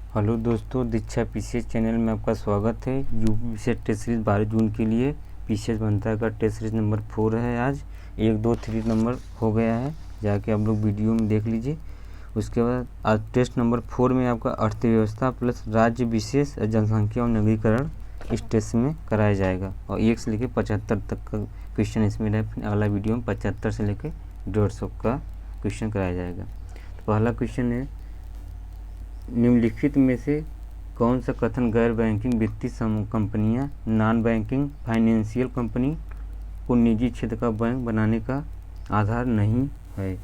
Hello दोस्तों, दीक्षा PCS channel में आपका स्वागत है। यूपी पीसीएस टेस्ट सीरीज 12 जून के लिए पीसीएस बनता का टेस्ट सीरीज नंबर 4 है। आज 1, 2, 3 नंबर हो गया है, जाके आप लोग वीडियो में देख लीजिए। उसके बाद आज टेस्ट नंबर 4 में आपका अर्थव्यवस्था प्लस राज्य विशेष जनसंख्या और नगरीकरण इस टेस्ट में कराया जाएगा और 1 से लेकर 75 तक का क्वेश्चन इसमें है। फिर अगला वीडियो में 75 से लेकर 150 का क्वेश्चन कराया जाएगा। तो पहला क्वेश्चन है, निम्नलिखित में से कौन सा कथन गैर बैंकिंग वित्तीय कंपनियां नॉन बैंकिंग फाइनेंशियल कंपनी को निजी क्षेत्र का बैंक बनाने का आधार नहीं है?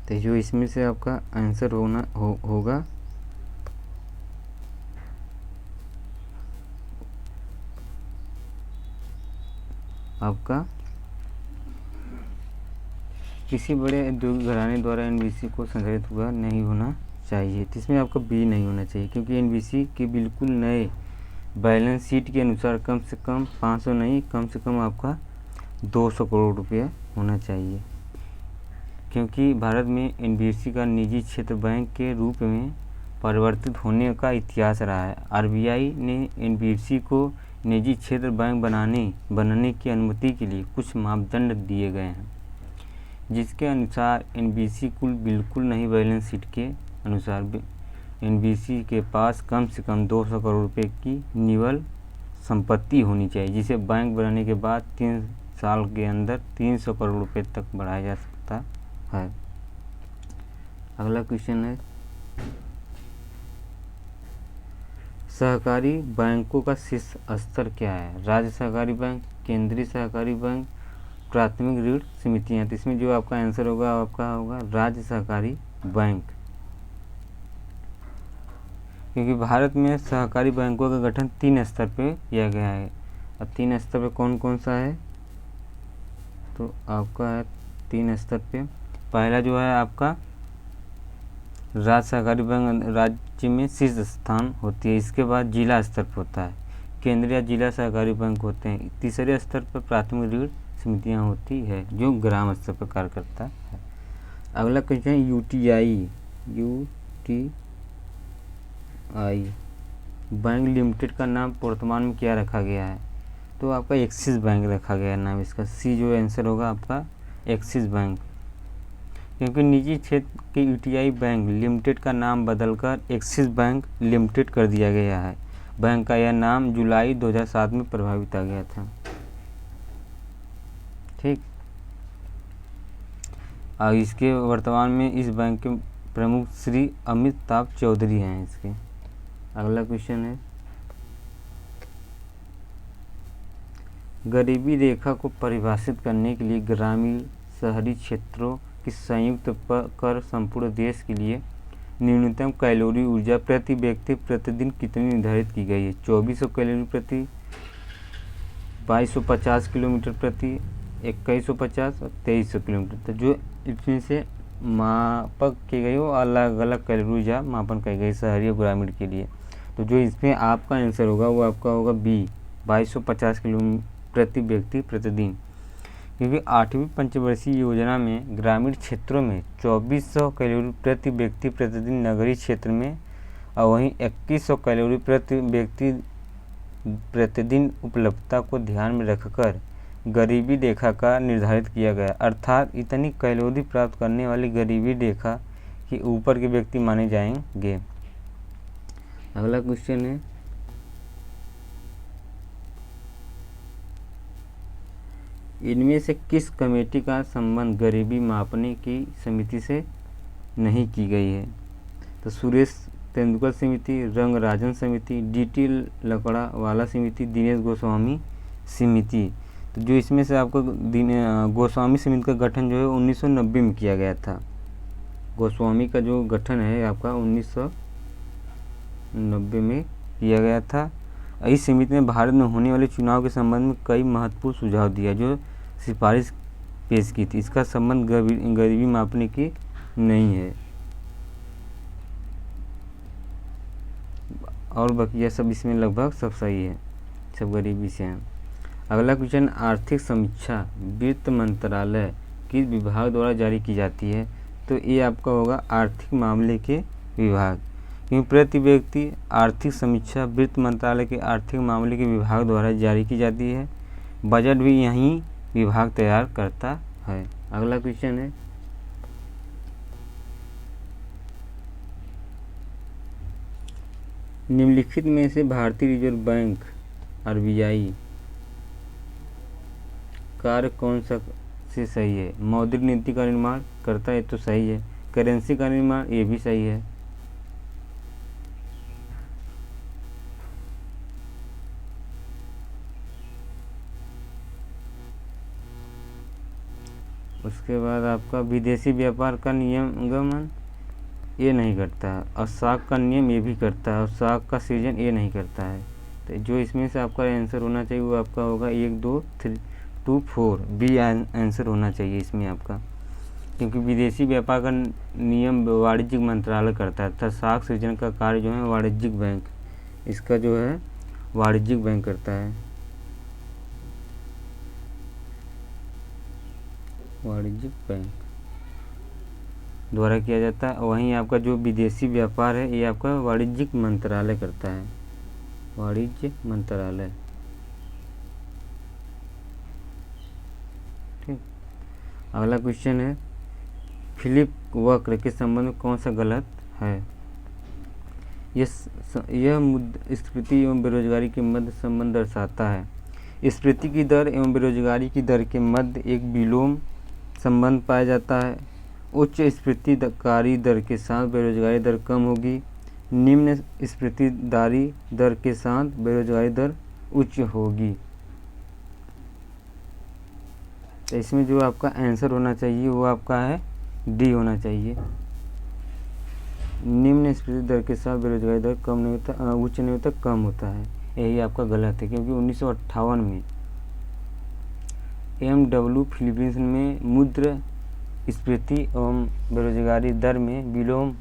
तो जो इसमें से आपका आंसर होगा आपका किसी बड़े उद्योग घराने द्वारा एनबीसी को संचालित हुआ नहीं होना चाहिए। तो इसमें आपका बी नहीं होना चाहिए, क्योंकि एनबीसी के बिल्कुल नए बैलेंस शीट के अनुसार कम से कम 500 नहीं, कम से कम आपका 200 करोड़ रुपया होना चाहिए, क्योंकि भारत में एनबीसी का निजी क्षेत्र बैंक के रूप में परिवर्तित होने का इतिहास रहा है। आरबीआई ने एनबीसी को निजी क्षेत्र बैंक बनाने की अनुमति के लिए कुछ मापदंड दिए गए हैं, जिसके अनुसार एनबीसी कुल बिल्कुल नहीं बैलेंस शीट के अनुसार एनबीसी के पास कम से कम 200 करोड़ रुपए की निवल संपत्ति होनी चाहिए, जिसे बैंक बनाने के बाद 3 साल के अंदर 300 करोड़ रुपए तक बढ़ाया जा सकता है। अगला क्वेश्चन है, सहकारी बैंकों का शीर्ष स्तर क्या है? राज्य सहकारी बैंक, केंद्रीय सहकारी बैंक, प्राथमिक ऋण समितियां। तो इसमें जो आपका आंसर होगा आपका होगा राज्य सहकारी बैंक, क्योंकि भारत में सहकारी बैंकों का गठन 3 स्तर पे किया गया है। अब 3 स्तर पे कौन कौन सा है? तो आपका है 3 स्तर पे, पहला जो है आपका राज्य सहकारी बैंक राज्य में शीर्ष स्थान होती है। इसके बाद जिला स्तर पर होता है, केंद्रीय जिला सहकारी बैंक होते हैं। तीसरे स्तर पर प्राथमिक ऋण समितियां होती है, जो ग्राम स्तर पर कार्य करता है। अगला क्वेश्चन है, यूटीआई बैंक लिमिटेड का नाम वर्तमान में क्या रखा गया है? तो आपका एक्सिस बैंक रखा गया है नाम इसका। सी जो आंसर होगा आपका एक्सिस बैंक, क्योंकि निजी क्षेत्र के यूटीआई बैंक लिमिटेड का नाम बदलकर एक्सिस बैंक लिमिटेड कर दिया गया है। बैंक का यह नाम जुलाई 2007 में प्रभावित आ गया था। ठीक, और इसके वर्तमान में इस बैंक के प्रमुख श्री अमिताभ चौधरी हैं इसके। अगला क्वेश्चन है, गरीबी रेखा को परिभाषित करने के लिए ग्रामीण शहरी क्षेत्रों की संयुक्त कर संपूर्ण देश के लिए न्यूनतम कैलोरी ऊर्जा प्रति व्यक्ति प्रतिदिन कितनी निर्धारित की गई है? 2400 कैलोरी प्रति, 2250 किलोमीटर प्रति, 2150 और 2300 किलोमीटर। तो जो इसमें से मापक की गई हो अलग अलग कैलोरी ऊर्जा मापन की गई शहरी और ग्रामीण के लिए। तो जो इसमें आपका आंसर होगा वो आपका होगा बी, 2250 किलोमीटर प्रति व्यक्ति प्रतिदिन, क्योंकि 8वीं पंचवर्षीय योजना में ग्रामीण क्षेत्रों में 2400 कैलोरी प्रति व्यक्ति प्रतिदिन, नगरीय क्षेत्र में और वहीं 2100 कैलोरी प्रति व्यक्ति प्रतिदिन उपलब्धता को ध्यान में रखकर गरीबी रेखा का निर्धारित किया गया। अर्थात इतनी कैलोरी प्राप्त करने वाली गरीबी रेखा के ऊपर के व्यक्ति माने जाएंगे। अगला क्वेश्चन है, इनमें से किस कमेटी का संबंध गरीबी मापने की समिति से नहीं की गई है? तो सुरेश तेंदुलकर समिति, रंगराजन समिति, डीटी लकड़ावाला समिति, दिनेश गोस्वामी समिति। तो जो इसमें से आपको गोस्वामी समिति का गठन जो है 1990 में किया गया था। गोस्वामी का जो गठन है आपका 1990 में किया गया था। इस समिति ने भारत में होने वाले चुनाव के संबंध में कई महत्वपूर्ण सुझाव दिया, जो सिफारिश पेश की थी। इसका संबंध गरीबी मापने की नहीं है और बकिया सब इसमें लगभग सब सही है, सब गरीबी से हैं। अगला क्वेश्चन, आर्थिक समीक्षा वित्त मंत्रालय किस विभाग द्वारा जारी की जाती है? तो ये आपका होगा आर्थिक मामले के विभाग, क्योंकि प्रति व्यक्ति आर्थिक समीक्षा वित्त मंत्रालय के आर्थिक मामले के विभाग द्वारा जारी की जाती है। बजट भी यही विभाग तैयार करता है। अगला क्वेश्चन है, निम्नलिखित में से भारतीय रिजर्व बैंक RBI कार्य कौन सा से सही है? मौद्रिक नीति का निर्माण करता है तो सही है। करेंसी का निर्माण, ये भी सही है। उसके बाद आपका विदेशी व्यापार का नियमन ये नहीं करता है, और साख का नियम ये भी करता है, और साख का सृजन ये नहीं करता है। तो जो इसमें से आपका आंसर होना चाहिए वो आपका होगा 1 2 3 2 4 बी आंसर होना चाहिए इसमें आपका, क्योंकि विदेशी व्यापार का नियम वाणिज्यिक मंत्रालय करता है तथा साख सृजन का कार्य जो है वाणिज्यिक बैंक, इसका जो है वाणिज्यिक बैंक करता है, वाणिज्यिक बैंक द्वारा किया जाता है। वहीं आपका जो विदेशी व्यापार है ये आपका वाणिज्यिक मंत्रालय करता है, वाणिज्य मंत्रालय। ठीक, अगला क्वेश्चन है, फिलिप वक्र के संबंध में कौन सा गलत है? यह मुद्रास्फीति एवं बेरोजगारी के मध्य संबंध दर्शाता है। स्फीति की दर एवं बेरोजगारी की दर के मध्य एक विलोम संबंध पाया जाता है। उच्च स्फीतिकारी दर के साथ बेरोजगारी दर कम होगी, निम्न स्फीतिदारी दर के साथ बेरोजगारी दर उच्च होगी। तो इसमें जो आपका आंसर होना चाहिए वो आपका है डी होना चाहिए। निम्न स्फीति दर के साथ बेरोजगारी दर कम नहीं होता, उच्च नहीं होता, कम होता है। यही आपका गलत है, क्योंकि 1958 में MW फिलीपींस में मुद्रास्फीति एवं बेरोजगारी दर में विलोम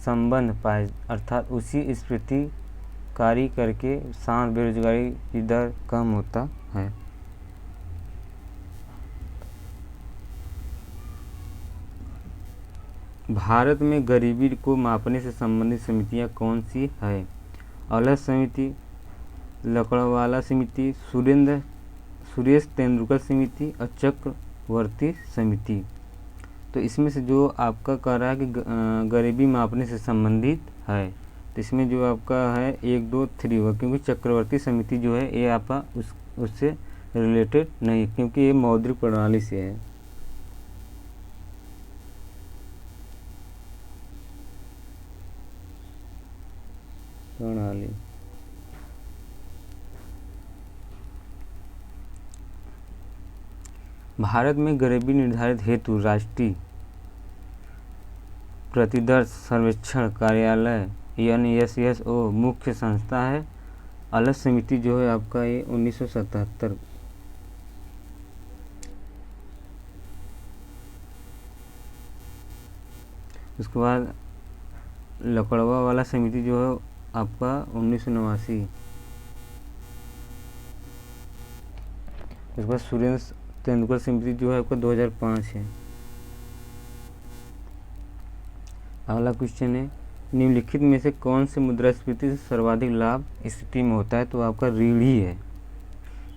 संबंध पाए, अर्थात उसी स्फीतिकारी करके साथ बेरोजगारी की दर कम होता है। भारत में गरीबी को मापने से संबंधित समितियां कौन सी है? अलग समिति, लकड़वाला समिति, सुरेश तेंदुलकर समिति और चक्रवर्ती समिति। तो इसमें से जो आपका कह रहा है कि गरीबी मापने से संबंधित है, तो इसमें जो आपका है 1 2 3 होगा, क्योंकि चक्रवर्ती समिति जो है ये आपका उससे रिलेटेड नहीं, क्योंकि ये मौद्रिक प्रणाली से है। प्रणाली भारत में गरीबी निर्धारित हेतु राष्ट्रीय प्रतिदर्श सर्वेक्षण कार्यालय NSSO मुख्य संस्था है। अलग समिति जो है आपका ये 1977। उसके बाद लकड़वा वाला समिति जो है आपका 1989। उसके बाद सुरेश तेंदुलकर समिति जो है आपका 2005 है। अगला क्वेश्चन है, निम्नलिखित में से कौन से मुद्रास्फीति से सर्वाधिक लाभ स्थिति में होता है? तो आपका ऋण ही है,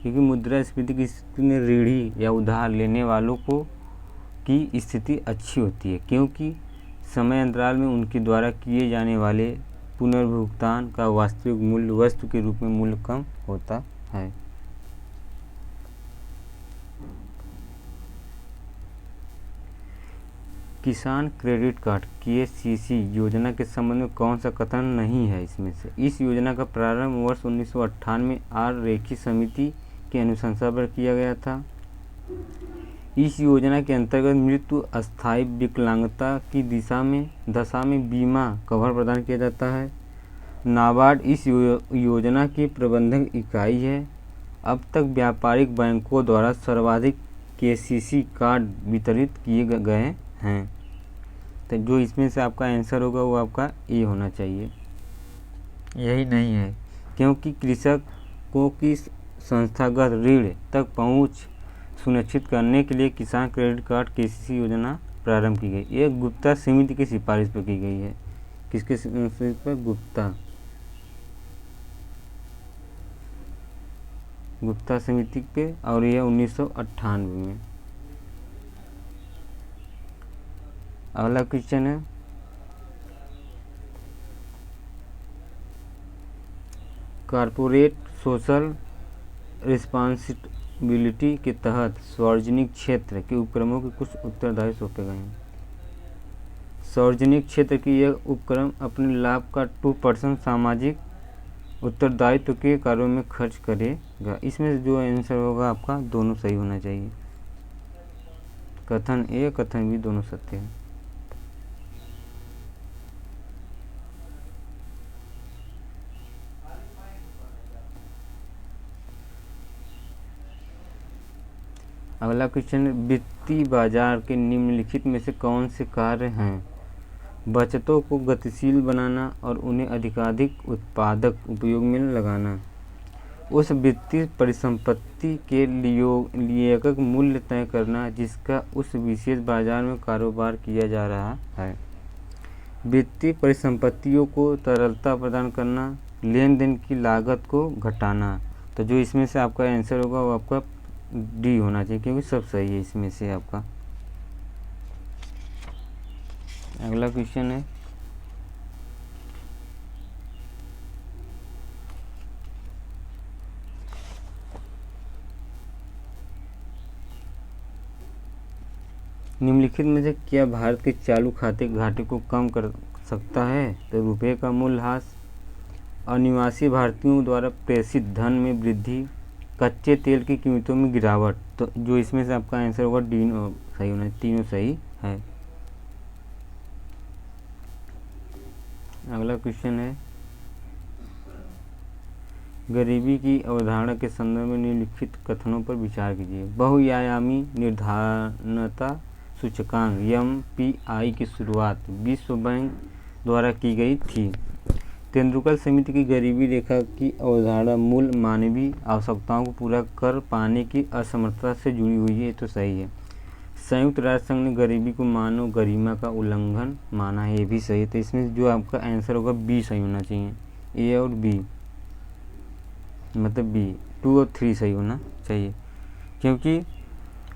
क्योंकि मुद्रास्फीति की स्थिति में ऋणी या उधार लेने वालों को की स्थिति अच्छी होती है, क्योंकि समय अंतराल में उनके द्वारा किए जाने वाले पुनर्भुगतान का वास्तविक मूल्य वस्तु के रूप में मूल्य कम होता है। किसान क्रेडिट कार्ड KCC योजना के संबंध में कौन सा कथन नहीं है इसमें से? इस योजना का प्रारंभ वर्ष 1998 में R रेखी समिति की अनुशंसा पर किया गया था। इस योजना के अंतर्गत मृत्यु, अस्थायी विकलांगता की दशा में बीमा कवर प्रदान किया जाता है। नाबार्ड इस योजना की प्रबंधक इकाई है। अब तक व्यापारिक बैंकों द्वारा सर्वाधिक KCC कार्ड वितरित किए गए हैं। तो जो इसमें से आपका आंसर होगा वो आपका ए होना चाहिए, यही नहीं है, क्योंकि कृषकों की संस्थागत ऋण तक पहुंच सुनिश्चित करने के लिए किसान क्रेडिट कार्ड KCC योजना प्रारंभ की गई? ये गुप्ता समिति की सिफारिश पर की गई है। किसके सिफारिश पर? गुप्ता समिति पे, और यह 1998 में। अगला क्वेश्चन है, कॉर्पोरेट सोशल रिस्पॉन्सिबिलिटी के तहत सार्वजनिक क्षेत्र के उपक्रमों के कुछ उत्तरदायित्व सौंपे गए हैं। सार्वजनिक क्षेत्र की यह उपक्रम अपने लाभ का 2% सामाजिक उत्तरदायित्व के कार्यों में खर्च करेगा। इसमें से जो आंसर होगा आपका, दोनों सही होना चाहिए। कथन ए कथन बी दोनों सत्य है। अगला क्वेश्चन, वित्तीय बाजार के निम्नलिखित में से कौन से कार्य हैं? बचतों को गतिशील बनाना और उन्हें अधिकाधिक उत्पादक उपयोग में लगाना। उस वित्तीय परिसंपत्ति के लिएक मूल्य तय करना जिसका उस विशेष बाजार में कारोबार किया जा रहा है। वित्तीय परिसंपत्तियों को तरलता प्रदान करना, लेन देन की लागत को घटाना। तो जो इसमें से आपका आंसर होगा वो आपका डी होना चाहिए, क्योंकि सब सही है इसमें से आपका। अगला क्वेश्चन है, निम्नलिखित में से क्या भारत के चालू खाते घाटे को कम कर सकता है? तो रुपये का मूल्यह्रास, अनिवासी भारतीयों द्वारा प्रेषित धन में वृद्धि, कच्चे तेल की कीमतों में गिरावट। तो जो इसमें से आपका आंसर होगा डी सही होना, तीनों सही है। अगला क्वेश्चन है, गरीबी की अवधारणा के संदर्भ में निम्नलिखित कथनों पर विचार कीजिए। बहुआयामी निर्धारणता सूचकांक MPI की शुरुआत विश्व बैंक द्वारा की गई थी। तेंदुलकर समिति की गरीबी रेखा की अवधारणा मूल मानवीय आवश्यकताओं को पूरा कर पाने की असमर्थता से जुड़ी हुई है। तो सही है। संयुक्त राष्ट्र संघ ने गरीबी को मानव गरिमा का उल्लंघन माना है, ये भी सही है। तो इसमें जो आपका आंसर होगा बी सही होना चाहिए। ए और बी, मतलब बी 2 और 3 सही होना चाहिए, क्योंकि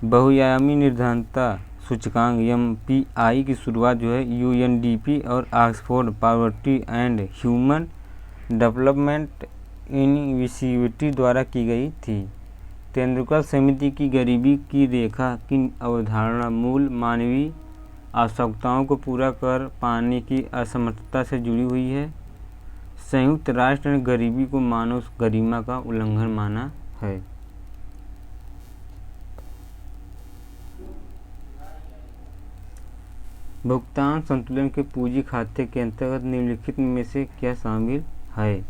बहुआयामी निर्धारणता सूचकांक MPI की शुरुआत जो है UNDP और Oxford poverty and human development initiative द्वारा की गई थी। तेंदुलकर समिति की गरीबी की रेखा की अवधारणा मूल मानवीय आवश्यकताओं को पूरा कर पाने की असमर्थता से जुड़ी हुई है। संयुक्त राष्ट्र ने गरीबी को मानव गरिमा का उल्लंघन माना है। भुगतान संतुलन के पूंजी खाते के अंतर्गत निम्नलिखित में से क्या शामिल है?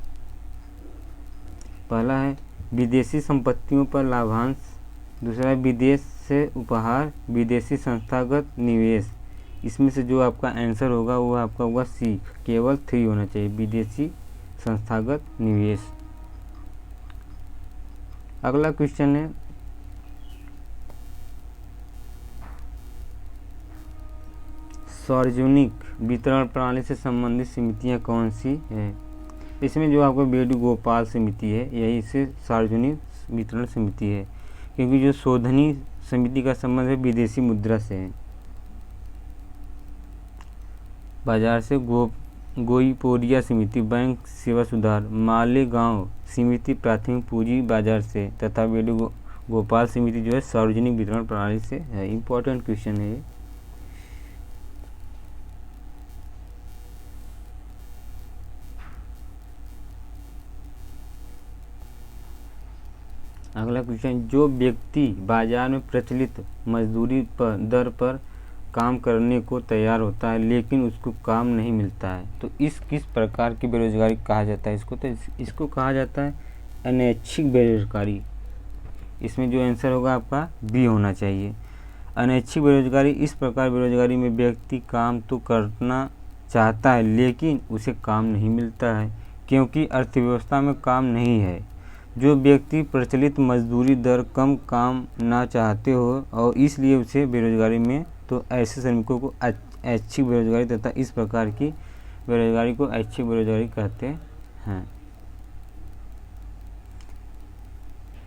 पहला है विदेशी संपत्तियों पर लाभांश, दूसरा है विदेश से उपहार, विदेशी संस्थागत निवेश। इसमें से जो आपका आंसर होगा वो आपका होगा सी, केवल 3 होना चाहिए, विदेशी संस्थागत निवेश। अगला क्वेश्चन है, सार्वजनिक वितरण प्रणाली से संबंधित समितियां कौन सी हैं? इसमें जो आपको वेणुगोपाल समिति है यही से सार्वजनिक वितरण समिति है, क्योंकि जो शोधनी समिति का संबंध है विदेशी मुद्रा से है। बाजार से गोईपोरिया समिति बैंक सेवा सुधार, मालेगांव समिति प्राथमिक पूंजी बाजार से, तथा वेणुगोपाल समिति जो है सार्वजनिक वितरण प्रणाली से है। इम्पोर्टेंट क्वेश्चन है ये। अगला क्वेश्चन, जो व्यक्ति बाजार में प्रचलित मजदूरी दर पर काम करने को तैयार होता है लेकिन उसको काम नहीं मिलता है, तो इस किस प्रकार की बेरोजगारी कहा जाता है इसको? तो इसको कहा जाता है अनैच्छिक बेरोजगारी। इसमें जो आंसर होगा आपका बी होना चाहिए। अनैच्छिक बेरोजगारी इस प्रकार बेरोजगारी में व्यक्ति काम तो करना चाहता है लेकिन उसे काम नहीं मिलता है क्योंकि अर्थव्यवस्था में काम नहीं है। जो व्यक्ति प्रचलित मजदूरी दर कम काम ना चाहते हो और इसलिए उसे बेरोजगारी में तो ऐसे श्रमिकों को ऐच्छिक बेरोजगारी तथा इस प्रकार की बेरोजगारी को ऐच्छिक बेरोजगारी कहते हैं।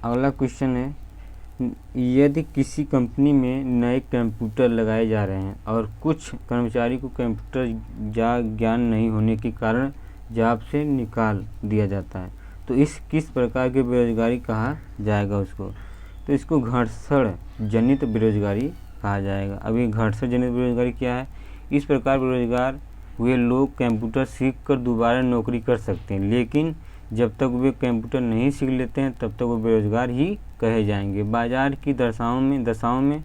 अगला क्वेश्चन है, यदि किसी कंपनी में नए कंप्यूटर लगाए जा रहे हैं और कुछ कर्मचारी को कंप्यूटर ज्ञान नहीं होने के कारण जॉब से निकाल दिया जाता है, तो किस प्रकार की बेरोजगारी कहा जाएगा उसको? तो इसको घर्षण जनित बेरोजगारी कहा जाएगा। अभी घर्षण जनित बेरोजगारी क्या है? इस प्रकार बेरोजगार हुए लोग कंप्यूटर सीख कर दोबारा नौकरी कर सकते हैं, लेकिन जब तक वे कंप्यूटर नहीं सीख लेते हैं तब तक वो बेरोजगार ही कहे जाएंगे। बाजार की दशाओं में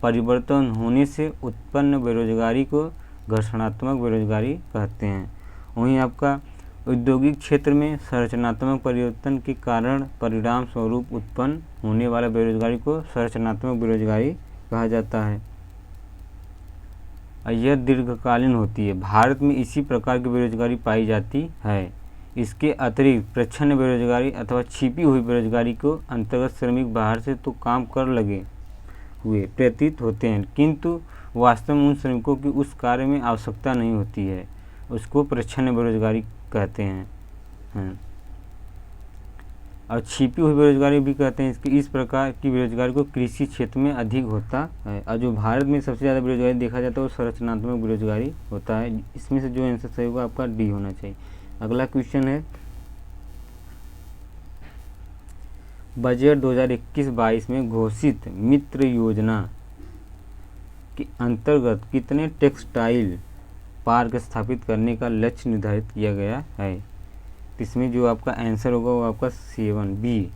परिवर्तन होने से उत्पन्न बेरोजगारी को घर्षणात्मक बेरोजगारी कहते हैं। वहीं आपका औद्योगिक क्षेत्र में संरचनात्मक परिवर्तन के कारण परिणाम स्वरूप उत्पन्न होने वाला बेरोजगारी को संरचनात्मक बेरोजगारी कहा जाता है। यह दीर्घकालीन होती है। भारत में इसी प्रकार की बेरोजगारी पाई जाती है। इसके अतिरिक्त प्रच्छन्न बेरोजगारी अथवा छिपी हुई बेरोजगारी को अंतर्गत श्रमिक बाहर से तो काम कर लगे हुए प्रतीत होते हैं, किंतु वास्तव में उन श्रमिकों की उस कार्य में आवश्यकता नहीं होती है, उसको प्रच्छन्न बेरोजगारी कहते हैं। और छिपी हुई बेरोजगारी भी कहते हैं। इस प्रकार की बेरोजगारी को कृषि क्षेत्र में अधिक होता है। और जो भारत में सबसे ज़्यादा बेरोजगारी देखा जाता है वो संरचनात्मक बेरोजगारी होता है। इसमें से जो आंसर सही होगा आपका डी होना चाहिए। अगला क्वेश्चन है, बजट 2021-22 में घोषित मित्र योजना के अंतर्गत कितने टेक्सटाइल पार्क स्थापित करने का लक्ष्य निर्धारित किया गया है? इसमें जो आपका आंसर होगा वो आपका 7 बी।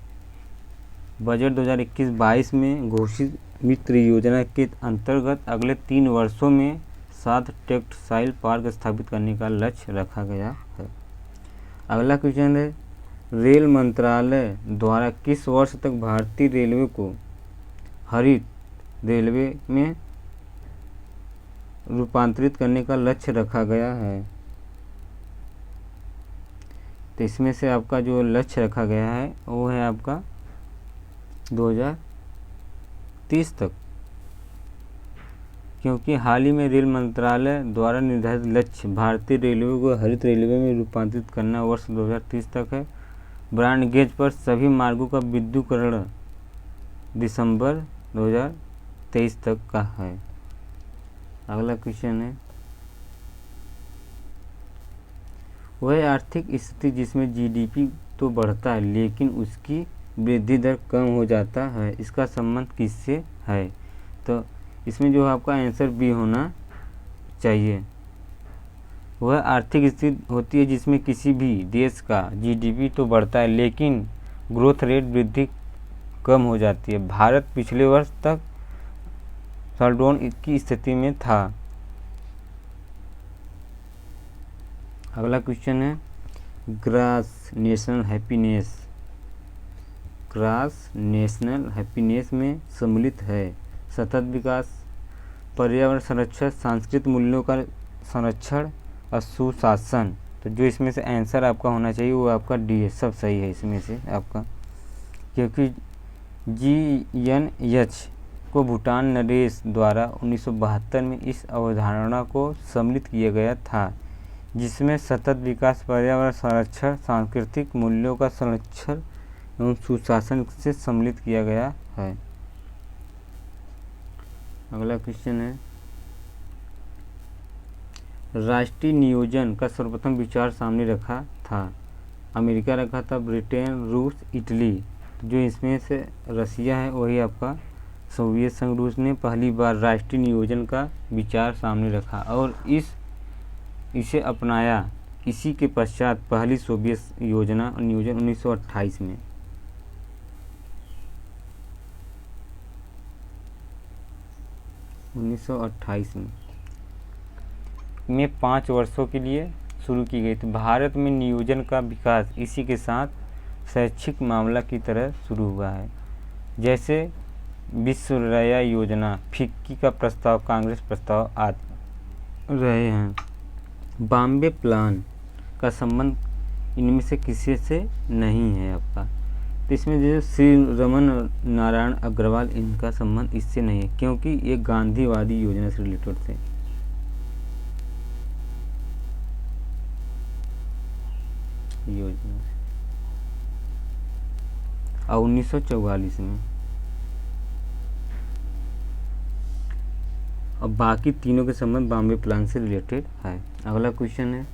बजट 2021-22 में घोषित मित्र योजना के अंतर्गत अगले 3 वर्षों में 7 टेक्सटाइल पार्क स्थापित करने का लक्ष्य रखा गया है। अगला क्वेश्चन है, रेल मंत्रालय द्वारा किस वर्ष तक भारतीय रेलवे को हरित रेलवे में रूपांतरित करने का लक्ष्य रखा गया है? तो इसमें से आपका जो लक्ष्य रखा गया है वो है आपका 2030 तक, क्योंकि हाल ही में रेल मंत्रालय द्वारा निर्धारित लक्ष्य भारतीय रेलवे को हरित रेलवे में रूपांतरित करना वर्ष 2030 तक है। ब्रॉड गेज पर सभी मार्गों का विद्युतीकरण दिसंबर 2023 तक का है। अगला क्वेश्चन है, वह आर्थिक स्थिति जिसमें जीडीपी तो बढ़ता है लेकिन उसकी वृद्धि दर कम हो जाता है, इसका संबंध किससे है? तो इसमें जो आपका आंसर बी होना चाहिए। वह आर्थिक स्थिति होती है जिसमें किसी भी देश का जीडीपी तो बढ़ता है लेकिन ग्रोथ रेट वृद्धि कम हो जाती है। भारत पिछले वर्ष तक सॉल्टडाउन की स्थिति में था। अगला क्वेश्चन है, ग्रॉस नेशनल हैप्पीनेस में सम्मिलित है सतत विकास, पर्यावरण संरक्षण, सांस्कृतिक मूल्यों का संरक्षण और सुशासन। तो जो इसमें से आंसर आपका होना चाहिए वो आपका डी है, सब सही है इसमें से आपका, क्योंकि GNH को भूटान नरेश द्वारा 1972 में इस अवधारणा को सम्मिलित किया गया था जिसमें सतत विकास, पर्यावरण संरक्षण, सांस्कृतिक मूल्यों का संरक्षण एवं सुशासन से सम्मिलित किया गया है। अगला क्वेश्चन है, राष्ट्रीय नियोजन का सर्वप्रथम विचार सामने रखा था? अमेरिका रखा था, ब्रिटेन, रूस, इटली। जो इसमें से रसिया है वही आपका सोवियत संघ रूस ने पहली बार राष्ट्रीय नियोजन का विचार सामने रखा और इसे अपनाया। इसी के पश्चात पहली सोवियत नियोजन 1928 में। में 5 वर्षों के लिए शुरू की गई थी। भारत में नियोजन का विकास इसी के साथ शैक्षिक मामला की तरह शुरू हुआ है। जैसे विश्वरया योजना, फिक्की का प्रस्ताव, कांग्रेस प्रस्ताव आदि रहे हैं। बॉम्बे प्लान का संबंध इनमें से किसी से नहीं है आपका। तो इसमें जो श्री रमन नारायण अग्रवाल, इनका संबंध इससे नहीं है क्योंकि ये गांधीवादी योजना से रिलेटेड थे। योजना और 1944 में। अब बाकी तीनों के संबंध बॉम्बे प्लान से रिलेटेड है। अगला क्वेश्चन है,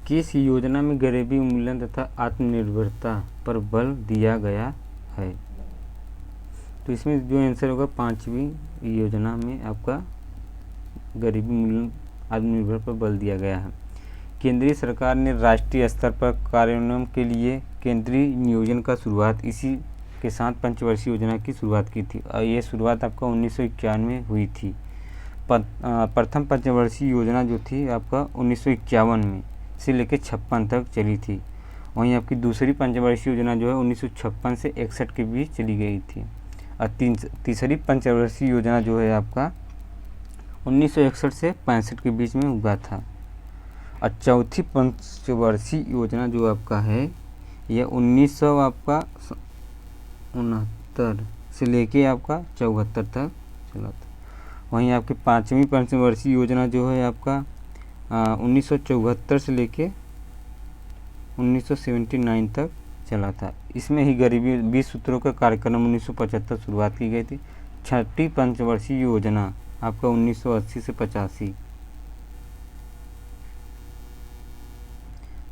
किस योजना में गरीबी उन्मूलन तथा आत्मनिर्भरता पर बल दिया गया है? तो इसमें जो आंसर होगा 5वीं योजना में आपका गरीबी उन्मूलन आत्मनिर्भर पर बल दिया गया है। केंद्रीय सरकार ने राष्ट्रीय स्तर पर कार्यान्वयन के लिए केंद्रीय नियोजन का शुरुआत इसी के साथ पंचवर्षीय योजना की शुरुआत की थी और ये शुरुआत आपका 1951 में हुई थी। प्रथम पंचवर्षीय योजना जो थी आपका 1951 में से लेकर 56 तक चली थी। वहीं आपकी दूसरी पंचवर्षीय योजना जो है 1956 से 61 के बीच चली गई थी और तीसरी पंचवर्षीय योजना जो है आपका 1961 से 65 के बीच में हुआ था। और चौथी पंचवर्षीय योजना जो आपका है यह 1969 से लेके आपका 74 तक चला था। वहीं आपकी 5वीं पंचवर्षीय योजना जो है आपका 1974 से लेके 1979 तक चला था। इसमें ही गरीबी 20 सूत्रों का कार्यक्रम 1975 शुरुआत की गई थी। छठी पंचवर्षीय योजना आपका 1980 से 85।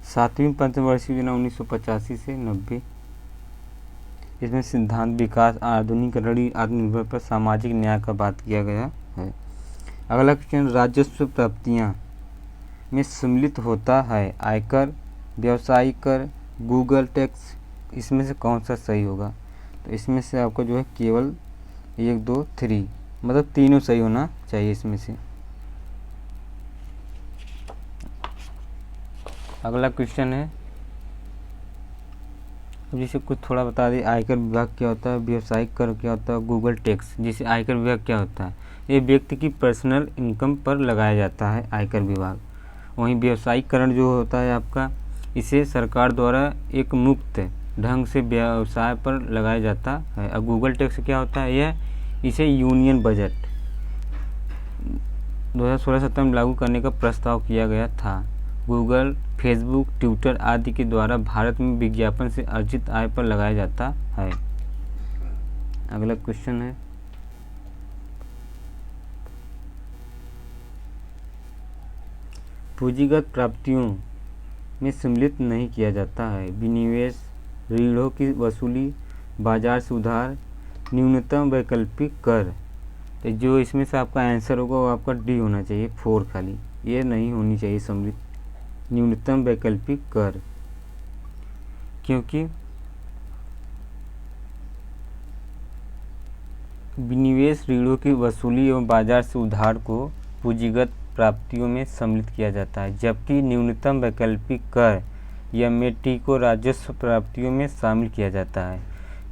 7वीं पंचवर्षीय योजना 1985 से 90। इसमें सिद्धांत विकास, आधुनिकीकरण, आत्मनिर्भर पर सामाजिक न्याय का बात किया गया है। अगला क्वेश्चन, राजस्व प्राप्तियाँ में सम्मिलित होता है आयकर, व्यवसायिक कर, गूगल टैक्स, इसमें से कौन सा सही होगा? तो इसमें से आपको जो है केवल 1 2 3 मतलब तीनों सही होना चाहिए इसमें से। अगला क्वेश्चन है, अब जैसे कुछ थोड़ा बता दें, आयकर विभाग क्या होता है, व्यवसायिक कर क्या होता है, गूगल टैक्स। जैसे आयकर विभाग क्या होता है, ये व्यक्ति की पर्सनल इनकम पर लगाया जाता है आयकर विभाग। वहीं व्यवसायीकरण जो होता है आपका, इसे सरकार द्वारा एक मुक्त ढंग से व्यवसाय पर लगाया जाता है। और गूगल टैक्स क्या होता है, यह इसे यूनियन बजट 2016-17 में लागू करने का प्रस्ताव किया गया था। गूगल, फेसबुक, ट्विटर आदि के द्वारा भारत में विज्ञापन से अर्जित आय पर लगाया जाता है। अगला क्वेश्चन है, पूंजीगत प्राप्तियों में सम्मिलित नहीं किया जाता है विनिवेश, ऋणों की वसूली, बाजार से उधार, न्यूनतम वैकल्पिक कर। तो जो इसमें से आपका आंसर होगा वो आपका डी होना चाहिए, 4 खाली, ये नहीं होनी चाहिए सम्मिलित, न्यूनतम वैकल्पिक कर। क्योंकि विनिवेश, ऋणों की वसूली एवं बाजार से उधार को पूंजीगत प्राप्तियों में सम्मिलित किया जाता है, जबकि न्यूनतम वैकल्पिक कर या मेटी को राजस्व प्राप्तियों में शामिल किया जाता है,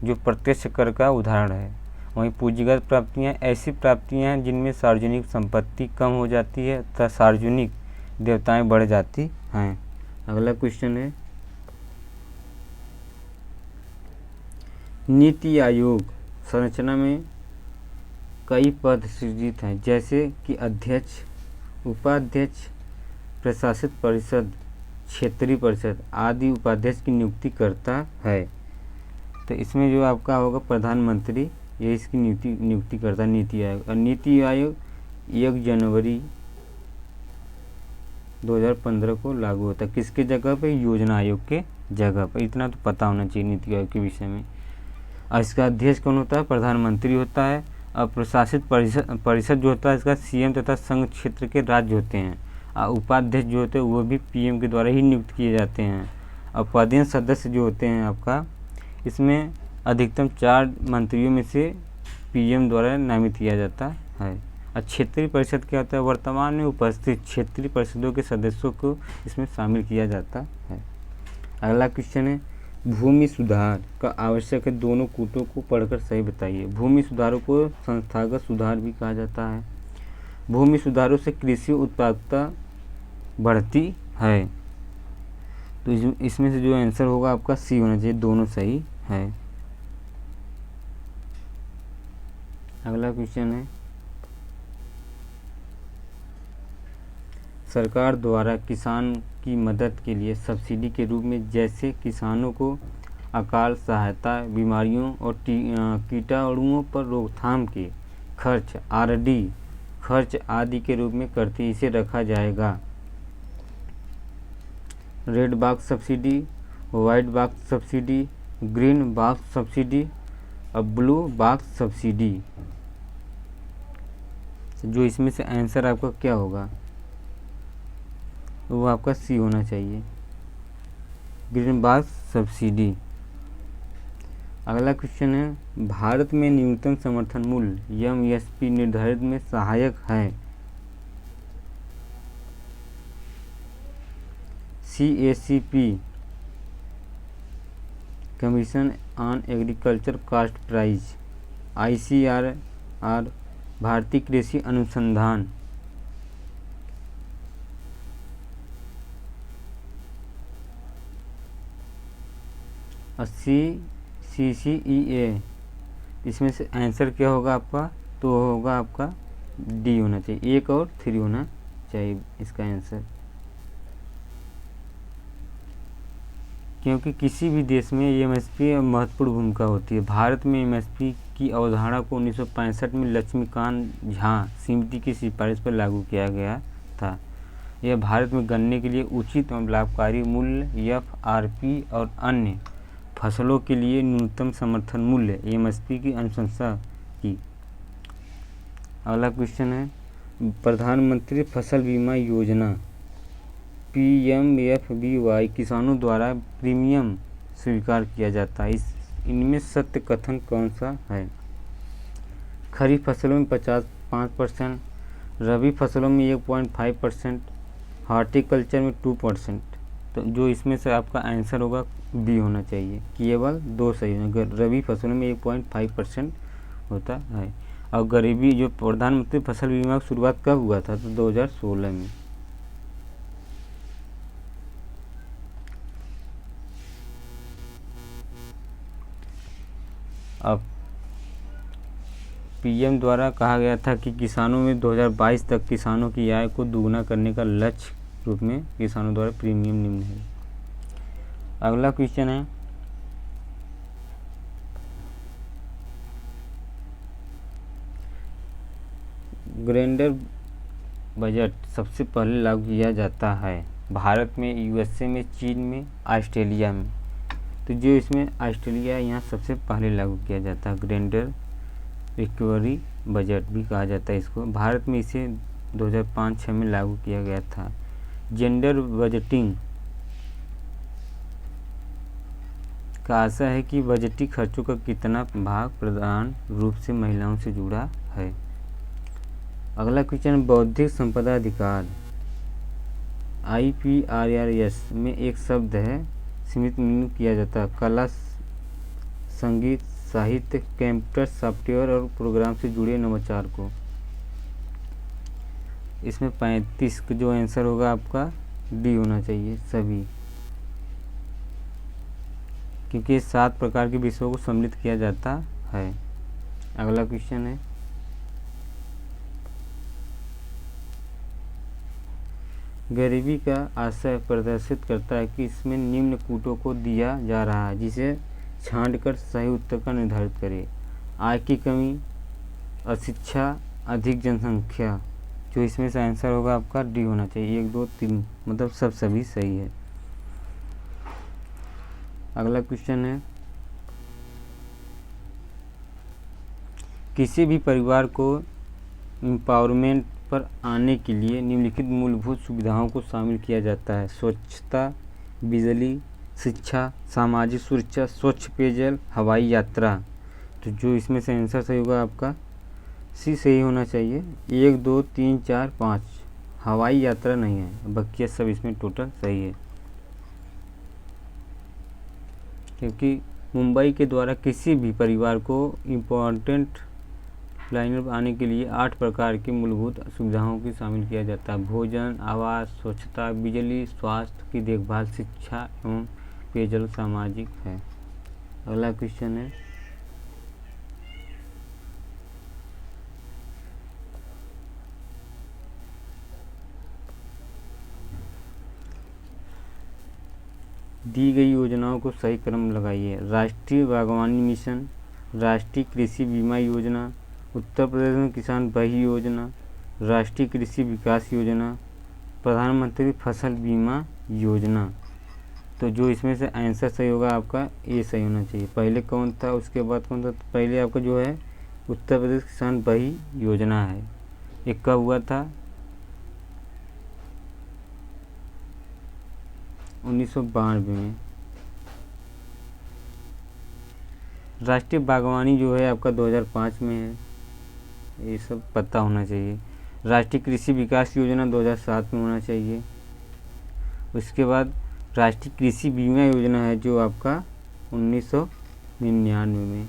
जो प्रत्यक्ष कर का उदाहरण है। वहीं पूंजीगत प्राप्तियां ऐसी प्राप्तियां हैं जिनमें सार्वजनिक संपत्ति कम हो जाती है तथा सार्वजनिक देयताएं बढ़ जाती हैं। अगला क्वेश्चन है, नीति आयोग संरचना में कई पद सृजित हैं, जैसे कि अध्यक्ष, उपाध्यक्ष, प्रशासित परिषद, क्षेत्रीय परिषद आदि उपाध्यक्ष की नियुक्ति करता है। तो इसमें जो आपका होगा प्रधानमंत्री, ये इसकी नियुक्ति करता है नीति आयोग। और नीति आयोग 1 जनवरी 2015 को लागू होता है। किसके जगह पे? योजना आयोग के जगह पर। इतना तो पता होना चाहिए नीति आयोग के विषय में। और इसका अध्यक्ष कौन होता है? प्रधानमंत्री होता है। और प्रशासित परिषद जो होता है इसका सीएम तथा संघ क्षेत्र के राज्य होते हैं। और उपाध्यक्ष जो होते हैं वो भी पीएम के द्वारा ही नियुक्त किए जाते हैं। और पदेन सदस्य जो होते हैं आपका, इसमें अधिकतम 4 मंत्रियों में से पीएम द्वारा नामित किया जाता है। और क्षेत्रीय परिषद क्या होता है? वर्तमान में उपस्थित क्षेत्रीय परिषदों के सदस्यों को इसमें शामिल किया जाता है। अगला क्वेश्चन है, भूमि सुधार का आवश्यक है, दोनों कूटों को पढ़कर सही बताइए। भूमि सुधारों को संस्थागत सुधार भी कहा जाता है। भूमि सुधारों से कृषि उत्पादकता बढ़ती है। तो इसमें से जो आंसर होगा आपका सी होना चाहिए, दोनों सही है। अगला क्वेश्चन है, सरकार द्वारा किसान की मदद के लिए सब्सिडी के रूप में जैसे किसानों को अकाल सहायता, बीमारियों और कीटाणुओं पर रोकथाम के खर्च आरडी खर्च आदि के रूप में करती, इसे रखा जाएगा। Red box subsidy, white box subsidy, green box subsidy और ब्लू बॉक्स सब्सिडी। जो इसमें से आंसर आपका क्या होगा, वो आपका सी होना चाहिए, ग्रीन बॉक्स सब्सिडी। अगला क्वेश्चन है, भारत में न्यूनतम समर्थन मूल्य एमएसपी निर्धारित में सहायक है। CACP commission on agriculture cost price, ICRR भारतीय कृषि अनुसंधान, CCEA। इसमें से आंसर क्या होगा आपका, तो होगा आपका डी होना चाहिए, 1 और 3 होना चाहिए इसका आंसर। क्योंकि किसी भी देश में एमएसपी महत्वपूर्ण भूमिका होती है। भारत में एमएसपी की अवधारणा को 1965 में लक्ष्मीकांत झा समिति की सिफारिश पर लागू किया गया था। यह भारत में गन्ने के लिए उचित और लाभकारी मूल्य एफआरपी और अन्य फसलों के लिए न्यूनतम समर्थन मूल्य एमएसपी की अनुशंसा की। अगला क्वेश्चन है, प्रधानमंत्री फसल बीमा योजना PMFBY किसानों द्वारा प्रीमियम स्वीकार किया जाता है। इनमें सत्य कथन कौन सा है। खरीफ फसलों में 5%, रबी फसलों में 1.5%, हॉर्टिकल्चर में 2%। तो जो इसमें से आपका आंसर होगा बी होना चाहिए, केवल 2 सही है। रबी फसलों में 1.5% होता है। और गरीबी जो प्रधानमंत्री फसल बीमा की शुरुआत कब हुआ था, तो 2016 में। अब पीएम द्वारा कहा गया था कि किसानों में 2022 तक किसानों की आय को दोगुना करने का लक्ष्य रूप में किसानों द्वारा प्रीमियम निम्न है। अगला क्वेश्चन है, ग्रेंडर बजट सबसे पहले लागू किया जाता है भारत में, यूएसए में, चीन में, ऑस्ट्रेलिया में। तो जो इसमें ऑस्ट्रेलिया यहाँ सबसे पहले लागू किया जाता है। ग्रेंडर रिकवरी बजट भी कहा जाता है इसको। भारत में इसे 2005-06 में लागू किया गया था। जेंडर बजटिंग का आशा है कि बजटीय खर्चों का कितना भाग प्रधान रूप से महिलाओं से जुड़ा है। अगला क्वेश्चन, बौद्धिक संपदा अधिकार IPRRS में एक शब्द है, सीमित मीनिंग किया जाता है। कला, संगीत, साहित्य, कंप्यूटर सॉफ्टवेयर और प्रोग्राम से जुड़े नवाचार को। इसमें 35 का जो आंसर होगा आपका डी होना चाहिए सभी, क्योंकि 7 प्रकार के विषयों को सम्मिलित किया जाता है। अगला क्वेश्चन है, गरीबी का आशय प्रदर्शित करता है कि इसमें निम्न कूटों को दिया जा रहा है, जिसे छांटकर सही उत्तर का निर्धारित करें। आय की कमी, अशिक्षा, अधिक जनसंख्या। जो इसमें से आंसर होगा आपका डी होना चाहिए, 1, 2, 3 मतलब सभी सही है। अगला क्वेश्चन है, किसी भी परिवार को एम्पावरमेंट पर आने के लिए निम्नलिखित मूलभूत सुविधाओं को शामिल किया जाता है। स्वच्छता, बिजली, शिक्षा, सामाजिक सुरक्षा, स्वच्छ पेयजल, हवाई यात्रा। तो जो इसमें से आंसर सही होगा आपका सी सही होना चाहिए, 1, 2, 3, 4, 5। हवाई यात्रा नहीं है, बाकी सब इसमें टोटल सही है। क्योंकि मुंबई के द्वारा किसी भी परिवार को इम्पोर्टेंट लाइनर आने के लिए 8 प्रकार की मूलभूत सुविधाओं की शामिल किया जाता है। भोजन, आवास, स्वच्छता, बिजली, स्वास्थ्य की देखभाल, शिक्षा एवं पेयजल सामाजिक है। अगला क्वेश्चन है, दी गई योजनाओं को सही क्रम लगाइए। राष्ट्रीय बागवानी मिशन, राष्ट्रीय कृषि बीमा योजना, उत्तर प्रदेश में किसान भाई योजना, राष्ट्रीय कृषि विकास योजना, प्रधानमंत्री फसल बीमा योजना। तो जो इसमें से आंसर सही होगा आपका ये सही होना चाहिए। पहले कौन था, उसके बाद कौन था? तो पहले आपका जो है उत्तर प्रदेश किसान भाई योजना है। ये कब हुआ था? 1992 में। राष्ट्रीय बागवानी जो है आपका 2005 में है, ये सब पता होना चाहिए। राष्ट्रीय कृषि विकास योजना 2007 में होना चाहिए। उसके बाद राष्ट्रीय कृषि बीमा योजना है जो आपका 1999 में,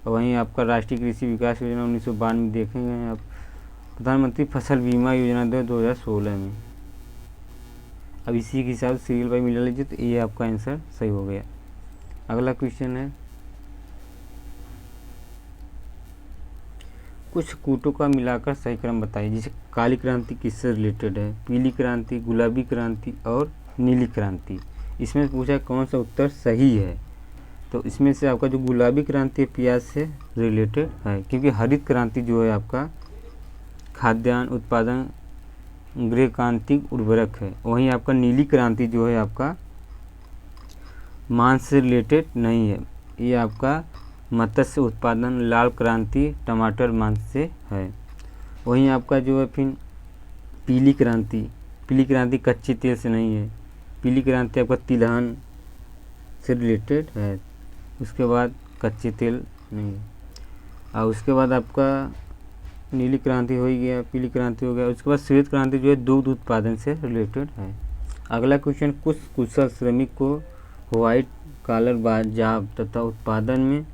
और वहीं आपका राष्ट्रीय कृषि विकास योजना 1992 में देखेंगे आप। प्रधानमंत्री फसल बीमा योजना 2016 में। अब इसी के हिसाब से सीरियल बाई मिला लीजिए, तो ये आपका आंसर सही हो गया। अगला क्वेश्चन है, कुछ कूटों का मिलाकर सही क्रम बताइए। जैसे काली क्रांति किससे रिलेटेड है, पीली क्रांति, गुलाबी क्रांति और नीली क्रांति। इसमें पूछा कौन सा उत्तर सही है, तो इसमें से आपका जो गुलाबी क्रांति प्याज से रिलेटेड है, क्योंकि हरित क्रांति जो है आपका खाद्यान्न उत्पादन गृहकांतिक उर्वरक है। वहीं आपका नीली क्रांति जो है आपका मांस से रिलेटेड नहीं है, ये आपका मत्स्य उत्पादन। लाल क्रांति टमाटर मांस से है। वहीं आपका जो है फिर पीली क्रांति कच्चे तेल से नहीं है, पीली क्रांति आपका तिलहन से रिलेटेड है। उसके बाद कच्चे तेल नहीं है। और उसके बाद आपका नीली क्रांति हो ही गया, पीली क्रांति हो गया। उसके बाद श्वेत क्रांति जो है दूध उत्पादन से रिलेटेड है। अगला क्वेश्चन, कुछ कुशल श्रमिक को व्हाइट कॉलर जॉब तथा उत्पादन में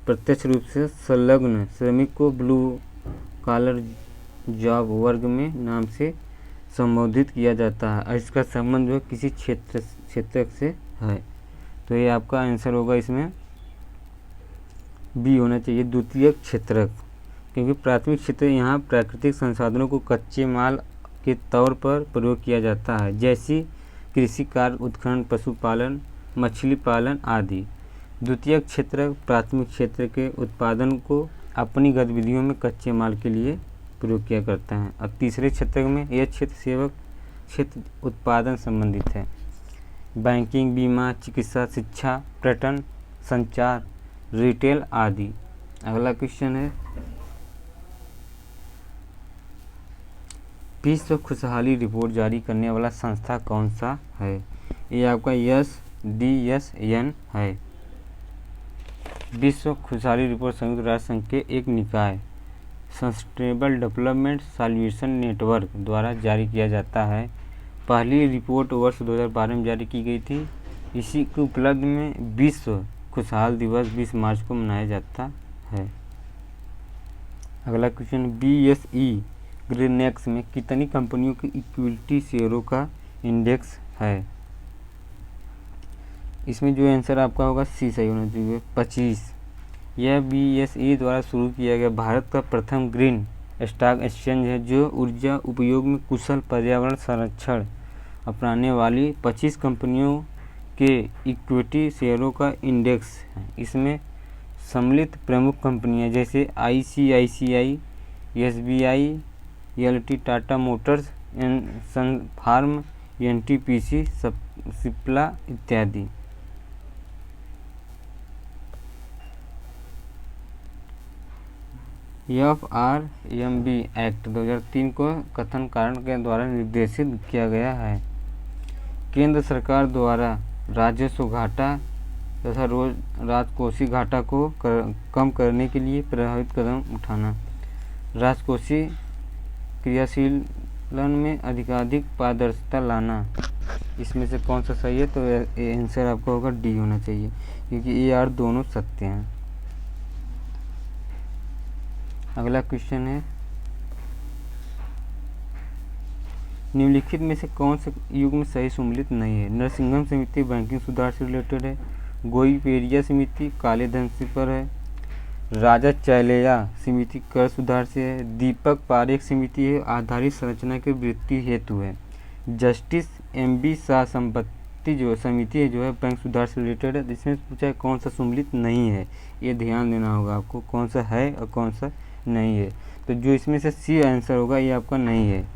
प्रत्यक्ष रूप से संलग्न श्रमिक को ब्लू कॉलर जॉब वर्ग में नाम से संबोधित किया जाता है, और इसका संबंध जो है किसी क्षेत्र से है। तो ये आपका आंसर होगा, इसमें बी होना चाहिए, द्वितीयक क्षेत्रक। क्योंकि प्राथमिक क्षेत्र यहाँ प्राकृतिक संसाधनों को कच्चे माल के तौर पर प्रयोग किया जाता है, जैसी कृषि कार्य, उत्खनन, पशुपालन, मछली पालन आदि। द्वितीयक क्षेत्र प्राथमिक क्षेत्र के उत्पादन को अपनी गतिविधियों में कच्चे माल के लिए प्रयोग किया करते हैं। और तीसरे क्षेत्र में यह क्षेत्र सेवक क्षेत्र उत्पादन संबंधित है, बैंकिंग, बीमा, चिकित्सा, शिक्षा, पर्यटन, संचार, रिटेल आदि। अगला क्वेश्चन है, विश्व खुशहाली रिपोर्ट जारी करने वाला संस्था कौन सा है? ये आपका SDSN है। विश्व खुशहाली रिपोर्ट संयुक्त राष्ट्र संघ के एक निकाय सस्टेनेबल डेवलपमेंट सॉल्यूशन नेटवर्क द्वारा जारी किया जाता है। पहली रिपोर्ट वर्ष 2012 में जारी की गई थी। इसी के उपलक्ष्य में विश्व खुशहाल दिवस 20 मार्च को मनाया जाता है। अगला क्वेश्चन, BSE ग्रीनएक्स में कितनी कंपनियों की इक्विटी शेयरों का इंडेक्स है? इसमें जो आंसर आपका होगा सी सही होना चाहिए, 25। यह BSE द्वारा शुरू किया गया भारत का प्रथम ग्रीन स्टॉक एक्सचेंज है, जो ऊर्जा उपयोग में कुशल पर्यावरण संरक्षण अपनाने वाली 25 कंपनियों के इक्विटी शेयरों का इंडेक्स है। इसमें सम्मिलित प्रमुख कंपनियां जैसे ICICI, SBI, LT, Tata motors, Sun Pharma, NTPC, Cipla इत्यादि। FRMB एक्ट 2003 को कथन कारण के द्वारा निर्देशित किया गया है। केंद्र सरकार द्वारा राजस्व घाटा तथा राजकोषीय घाटा को कम करने के लिए प्रभावित कदम उठाना, राजकोषीय क्रियाशीलन में अधिकाधिक पारदर्शिता लाना, इसमें से कौन सा सही है, तो आंसर आपका होगा डी होना चाहिए, क्योंकि ए आर दोनों सत्य हैं। अगला क्वेश्चन है, निम्नलिखित में से कौन से युग्म सही सम्मिलित नहीं है। नरसिंघम समिति बैंकिंग सुधार से रिलेटेड है, गोईपेरिया समिति काले धन से पर है, राजा चैलेया समिति कर सुधार से है, दीपक पारेख समिति है आधारित संरचना की वृद्धि हेतु है, जस्टिस एम.बी. शाह संपत्ति जो समिति है जो है बैंक सुधार से रिलेटेड है। जिसमें पूछा है कौन सा सम्मिलित नहीं है, ये ध्यान देना होगा आपको, कौन सा है और कौन सा नहीं है। तो जो इसमें से सी आंसर होगा ये आपका नहीं है,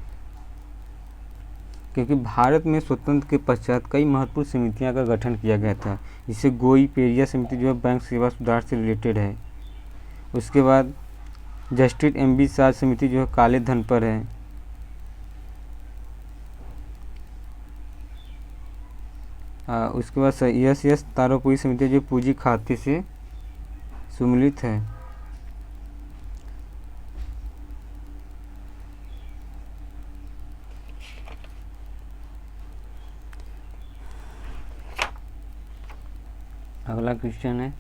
क्योंकि भारत में स्वतंत्र के पश्चात कई महत्वपूर्ण समितियां का गठन किया गया था, जिससे गोईपेरिया समिति जो है बैंक सेवा सुधार से रिलेटेड है। उसके बाद जस्टिस एम.बी. शाह समिति जो है काले धन पर है। उसके बाद यस तारापुरी समिति जो पूंजी खाते से सम्मिलित है। अगला क्वेश्चन है,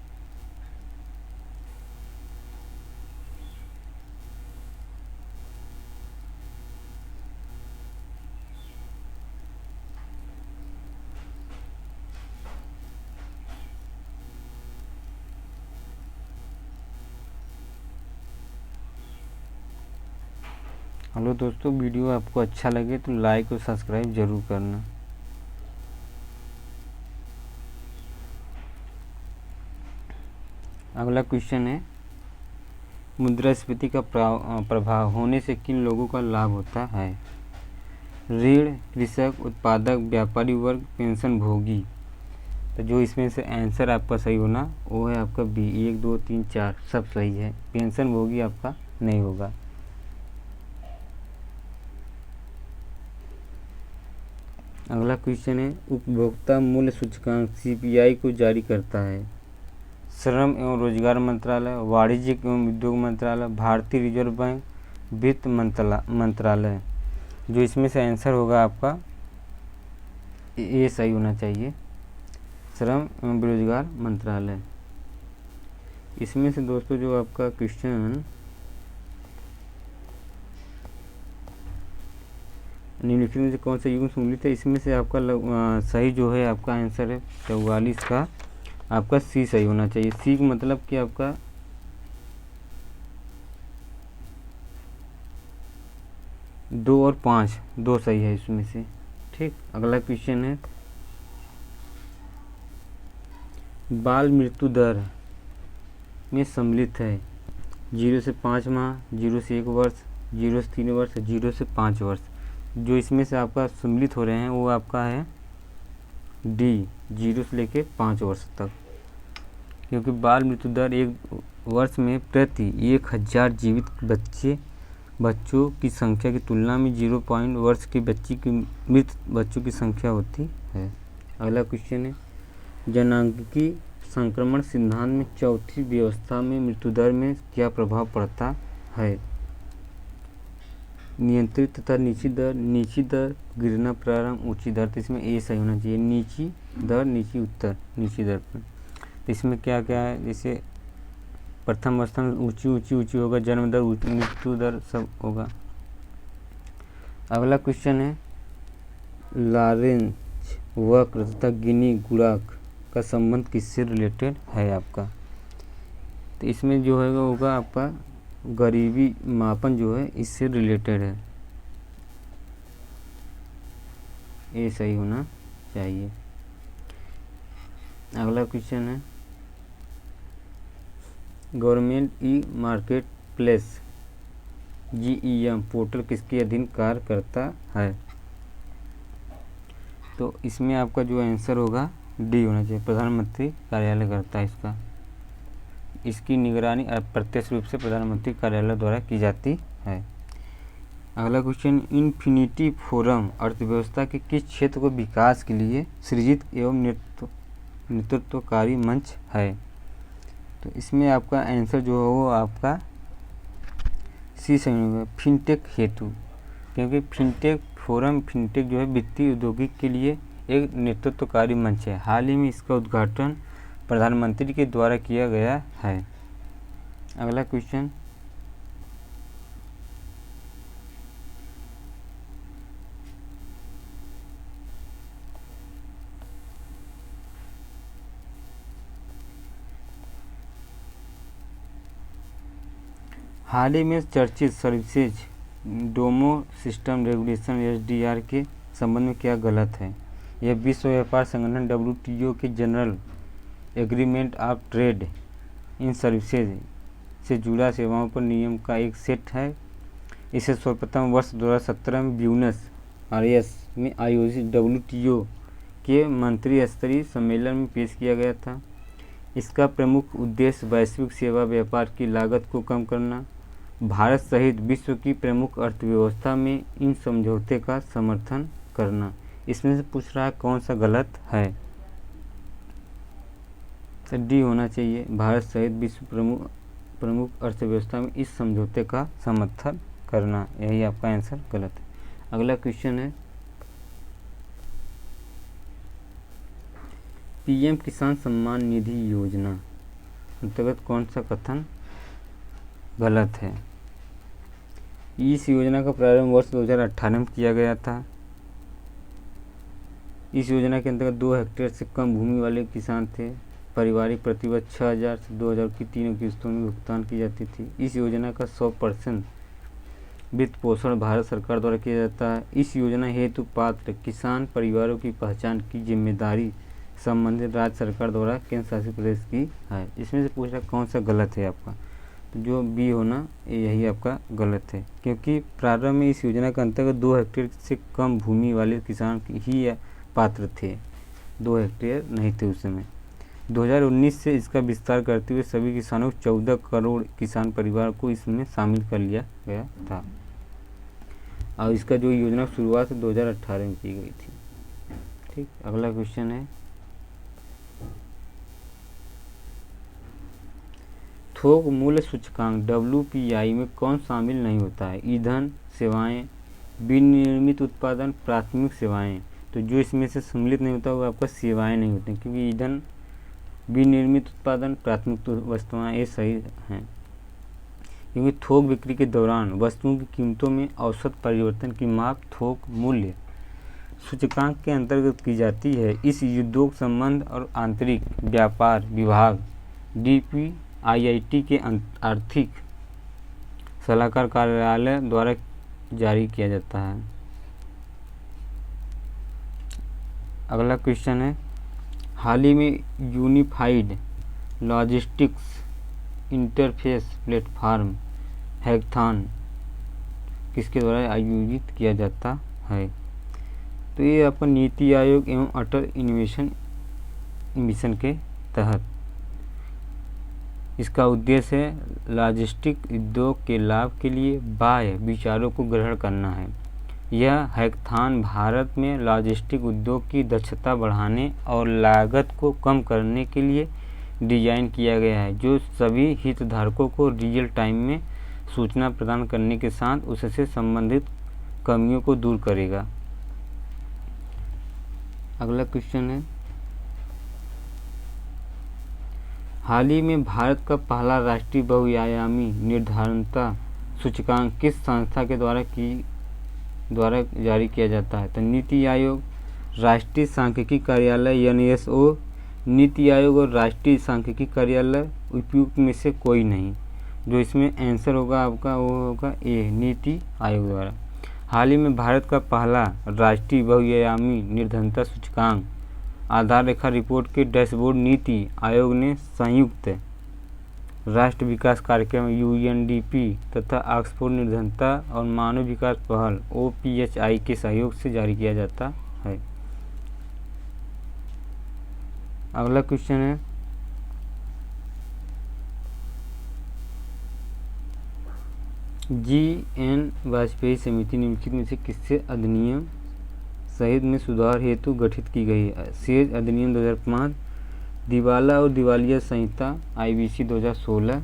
हेलो दोस्तों, वीडियो आपको अच्छा लगे तो लाइक और सब्सक्राइब जरूर करना। अगला क्वेश्चन है, मुद्रास्फीति का प्रभाव होने से किन लोगों का लाभ होता है। ऋण, कृषक, उत्पादक, व्यापारी वर्ग, पेंशन भोगी। तो जो इसमें से आंसर आपका सही होना वो है आपका बी, 1 2 3 4 सब सही है, पेंशन भोगी आपका नहीं होगा। अगला क्वेश्चन है, उपभोक्ता मूल्य सूचकांक CPI को जारी करता है। श्रम एवं रोजगार मंत्रालय, वाणिज्यिक एवं उद्योग मंत्रालय, भारतीय रिजर्व बैंक, वित्त मंत्रालय। जो इसमें से आंसर होगा आपका ये सही होना चाहिए, श्रम एवं बेरोजगार मंत्रालय। इसमें से दोस्तों जो आपका क्वेश्चन निम्नलिखित में से कौन सा युग्म सम्मिलित है, इसमें से आपका सही जो है आपका आंसर है 44 का आपका सी सही होना चाहिए। सी का मतलब कि आपका 2 और 5 दो सही है इसमें से। ठीक, अगला क्वेश्चन है, बाल मृत्यु दर में सम्मिलित है 0 से 5 माह, 0 से 1 वर्ष, 0 से 3 वर्ष, 0 से 5 वर्ष। जो इसमें से आपका सम्मिलित हो रहे हैं वो आपका है डी, 0 से लेके 5 वर्ष तक, क्योंकि बाल मृत्यु दर 1 वर्ष में प्रति 1000 जीवित बच्चों की संख्या की तुलना में 0 वर्ष की बच्ची की मृत बच्चों की संख्या होती है। अगला क्वेश्चन है, जनांगीय संक्रमण सिद्धांत में चौथी व्यवस्था में मृत्यु दर में क्या प्रभाव पड़ता है। नियंत्रित तथा नीची दर, गिरना प्रारंभ, ऊंची दर। तो इसमें ए सही होना चाहिए, नीची दर, नीची उत्तर, नीची दर पर। तो इसमें क्या क्या है, जैसे प्रथम अवस्था में ऊंची होगा, जन्म दर, मृत्यु दर सब होगा। अगला क्वेश्चन है, लॉरेंज वक्र तथा गिनी गुणांक का संबंध किससे रिलेटेड है आपका। तो इसमें जो है वो होगा आपका गरीबी मापन जो है इससे रिलेटेड है, ये सही होना चाहिए। अगला क्वेश्चन है, government e market place GEM portal किसके अधीन कार्य करता है। तो इसमें आपका जो आंसर होगा डी होना चाहिए, प्रधानमंत्री कार्यालय करता है इसका। इसकी निगरानी अप्रत्यक्ष रूप से प्रधानमंत्री कार्यालय द्वारा की जाती है। अगला क्वेश्चन, इन्फिनिटी फोरम अर्थव्यवस्था के किस क्षेत्र को विकास के लिए सृजित एवं नेतृत्वकारी मंच है। तो इसमें आपका आंसर जो है वो आपका सी सही होगा, फिनटेक हेतु, क्योंकि फिनटेक फोरम, फिनटेक जो है वित्तीय औद्योगिक के लिए एक नेतृत्वकारी मंच है। हाल ही में इसका उद्घाटन प्रधानमंत्री के द्वारा किया गया है। अगला क्वेश्चन, हाल ही में चर्चित सर्विसेज डोमो सिस्टम रेगुलेशन (SDR) के संबंध में क्या गलत है? यह विश्व व्यापार संगठन WTO के general agreement of trade in services से जुड़ा सेवाओं पर नियम का एक सेट है। इसे सर्वप्रथम वर्ष 2017 में ब्यूनस आयर्स में आयोजित WTO के मंत्री स्तरीय सम्मेलन में पेश किया गया था। इसका प्रमुख उद्देश्य वैश्विक सेवा व्यापार की लागत को कम करना, भारत सहित विश्व की प्रमुख अर्थव्यवस्था में इन समझौते का समर्थन करना। इसमें से पूछ रहा है कौन सा गलत है? तो डी होना चाहिए, भारत सहित विश्व प्रमुख अर्थव्यवस्था में इस समझौते का समर्थन करना। यही आपका आंसर गलत है। अगला क्वेश्चन है, PM किसान सम्मान निधि योजना अंतर्गत कौन सा कथन गलत है? इस योजना का प्रारंभ वर्ष 2018 में किया गया था। इस योजना के अंतर्गत 2 हेक्टेयर से कम भूमि वाले किसान थे। पारिवारिक प्रतिवर्ष 6,000 से 2,000 की 3 किस्तों में भुगतान की जाती थी। इस योजना का 100% वित्त पोषण भारत सरकार द्वारा किया जाता है। इस योजना हेतु पात्र किसान परिवारों की पहचान की जिम्मेदारी संबंधित राज्य सरकार द्वारा केंद्र शासित प्रदेश की है। इसमें से पूछ रहा कौन सा गलत है आपका? तो जो बी होना यही आपका गलत है, क्योंकि प्रारंभ में इस योजना के अंतर्गत 2 हेक्टेयर से कम भूमि वाले किसान ही पात्र थे, 2 हेक्टेयर नहीं थे उस समय। 2019 से इसका विस्तार करते हुए सभी किसानों को 14 करोड़ किसान परिवार को इसमें शामिल कर लिया गया था। और इसका जो योजना शुरुआत 2018 में की गई थी। ठीक, अगला क्वेश्चन है, थोक मूल्य सूचकांक WPI में कौन शामिल नहीं होता है? ईंधन, सेवाएं, विनिर्मित उत्पादन, प्राथमिक सेवाएं। तो जो इसमें से सम्मिलित नहीं होता वो आपका सेवाएं नहीं होते, क्योंकि ईंधन, विनिर्मित उत्पादन, प्राथमिक वस्तुएं ये सही हैं। क्योंकि थोक बिक्री के दौरान वस्तुओं की कीमतों में औसत परिवर्तन की माप थोक मूल्य सूचकांक के अंतर्गत की जाती है। इस उद्योग संबंध और आंतरिक व्यापार विभाग DPIIT के आर्थिक सलाहकार कार्यालय द्वारा जारी किया जाता है। अगला क्वेश्चन है, हाल ही में unified logistics interface platform hackathon किसके द्वारा आयोजित किया जाता है? तो ये आपका नीति आयोग एवं अटल इनोवेशन मिशन के तहत। इसका उद्देश्य है लॉजिस्टिक उद्योग के लाभ के लिए बाह्य विचारों को ग्रहण करना है। यह हैकाथॉन भारत में लॉजिस्टिक उद्योग की दक्षता बढ़ाने और लागत को कम करने के लिए डिज़ाइन किया गया है, जो सभी हितधारकों को रियल टाइम में सूचना प्रदान करने के साथ उससे संबंधित कमियों को दूर करेगा। अगला क्वेश्चन है, हाल ही में भारत का पहला राष्ट्रीय बहुआयामी निर्धारणता सूचकांक किस संस्था के द्वारा जारी किया जाता है? तो नीति आयोग, राष्ट्रीय सांख्यिकी कार्यालय NSO, नीति आयोग और राष्ट्रीय सांख्यिकी कार्यालय, उपयुक्त में से कोई नहीं। जो इसमें आंसर होगा आपका वो होगा ए, नीति आयोग द्वारा। हाल ही में भारत का पहला राष्ट्रीय बहुआयामी निर्धारणता सूचकांक आधार रेखा रिपोर्ट के डैशबोर्ड नीति आयोग ने संयुक्त राष्ट्र विकास कार्यक्रम UNDP तथा ऑक्सफोर्ड निर्धारणता और मानव विकास पहल OPHI के सहयोग से जारी किया जाता है। अगला क्वेश्चन है, GN वाजपेयी समिति निम्नलिखित में से किससे अधिनियम सहित में सुधार हेतु गठित की गई है? सेज अधिनियम 2005, दिवाला और दिवालिया संहिता IBC 2016,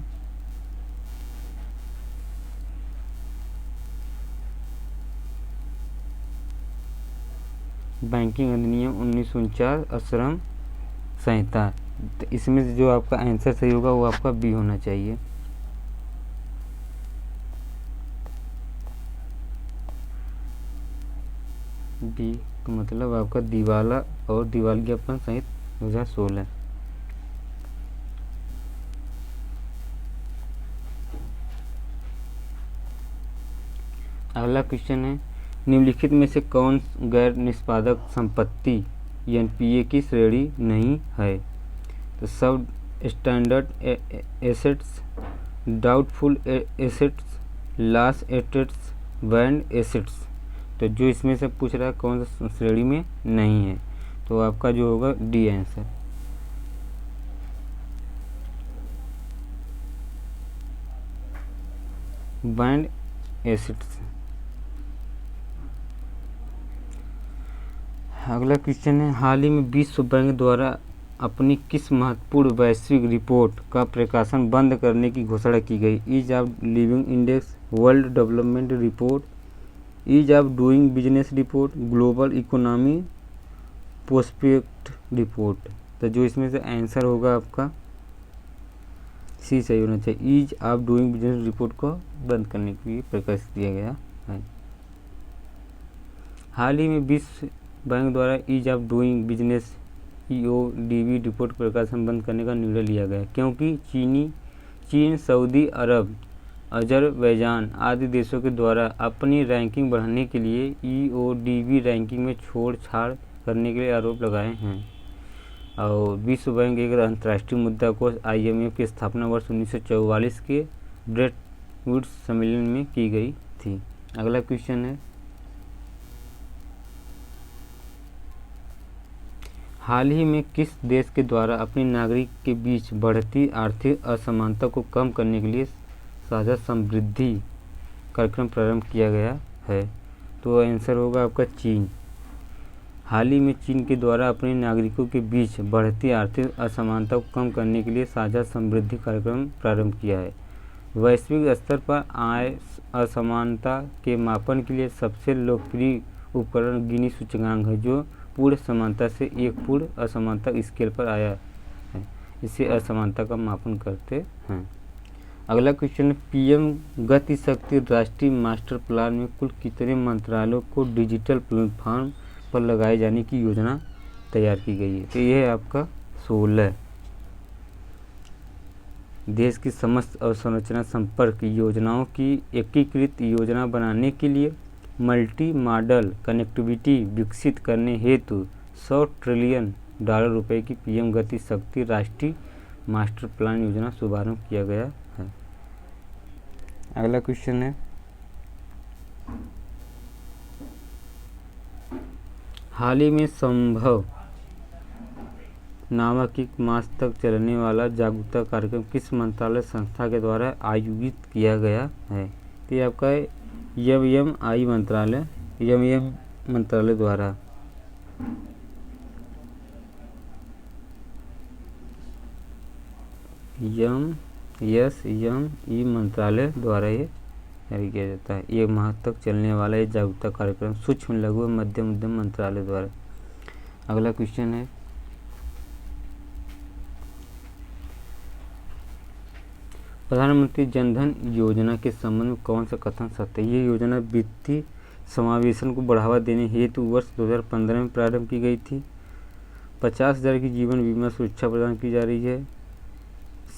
बैंकिंग अधिनियम 1949, आश्रम संहिता। तो इसमें से जो आपका आंसर सही होगा वो आपका बी होना चाहिए। बी का मतलब आपका दिवाला और दिवालियापन सहित 2016। अगला क्वेश्चन है, निम्नलिखित में से कौन गैर निष्पादक संपत्ति एनपीए की श्रेणी नहीं है? तो सब standard assets, doubtful assets, loss assets, band assets. तो जो इसमें से पूछ रहा है कौन सा श्रेणी में नहीं है, तो आपका जो होगा डी आंसर। Band assets. अगला क्वेश्चन है, हाल ही में विश्व बैंक द्वारा अपनी किस महत्वपूर्ण वैश्विक रिपोर्ट का प्रकाशन बंद करने की घोषणा की गई? Ease of living index, world development report, ease of doing business report, global economy prospect report. तो जो इसमें से आंसर होगा आपका सी सही होना चाहिए। Ease of doing business report को बंद करने के लिए प्रकाशित किया गया है। हाल ही में विश्व बैंक द्वारा ease of doing business EODB report प्रकाशन बंद करने का निर्णय लिया गया क्योंकि चीन, सऊदी अरब, अजरबैजान आदि देशों के द्वारा अपनी रैंकिंग बढ़ाने के लिए EODB रैंकिंग में छोड़-छाड़ करने के लिए आरोप लगाए हैं। और विश्व बैंक एक अंतर्राष्ट्रीय मुद्रा कोष IMF की स्थापना वर्ष 1944 के ब्रेटन वुड्स सम्मेलन में की गई थी। अगला क्वेश्चन है, हाल ही में किस देश के द्वारा अपने नागरिक के बीच बढ़ती आर्थिक असमानता को कम करने के लिए साझा समृद्धि कार्यक्रम प्रारंभ किया गया है? तो आंसर होगा आपका चीन। हाल ही में चीन के द्वारा अपने नागरिकों के बीच बढ़ती आर्थिक असमानता को कम करने के लिए साझा समृद्धि कार्यक्रम प्रारंभ किया है। वैश्विक स्तर पर आय असमानता के मापन के लिए सबसे लोकप्रिय उपकरण गिनी सूचकांक है, जो पूर्ण समानता से एक पूर्ण असमानता स्केल पर आया है। इसे असमानता का मापन करते हैं। अगला क्वेश्चन, PM गति शक्ति राष्ट्रीय मास्टर प्लान में कुल कितने मंत्रालयों को डिजिटल प्लेटफॉर्म पर लगाए जाने की योजना तैयार की गई है? तो यह है आपका 16। देश की समस्त अवसंरचना संपर्क योजनाओं की एकीकृत योजना बनाने के लिए मल्टी मॉडल कनेक्टिविटी विकसित करने हेतु $100 ट्रिलियन रुपए की PM गति शक्ति राष्ट्रीय मास्टर प्लान योजना शुभारंभ किया गया है। अगला क्वेश्चन है, हाल ही में संभव नामक 1 मास तक चलने वाला जागरूकता कार्यक्रम किस मंत्रालय संस्था के द्वारा आयोजित किया गया है? तो ये आपका MMI मंत्रालय द्वारा। SME मंत्रालय द्वारा ये जारी किया जाता है। 1 माह तक चलने वाला ये जागरूकता कार्यक्रम सूक्ष्म लघु एवं मध्यम उद्यम मंत्रालय द्वारा। अगला क्वेश्चन है, प्रधानमंत्री जनधन योजना के संबंध में कौन सा कथन सत्य है? ये योजना वित्तीय समावेशन को बढ़ावा देने हेतु वर्ष 2015 में प्रारंभ की गई थी। 50,000 की जीवन बीमा सुरक्षा प्रदान की जा रही है।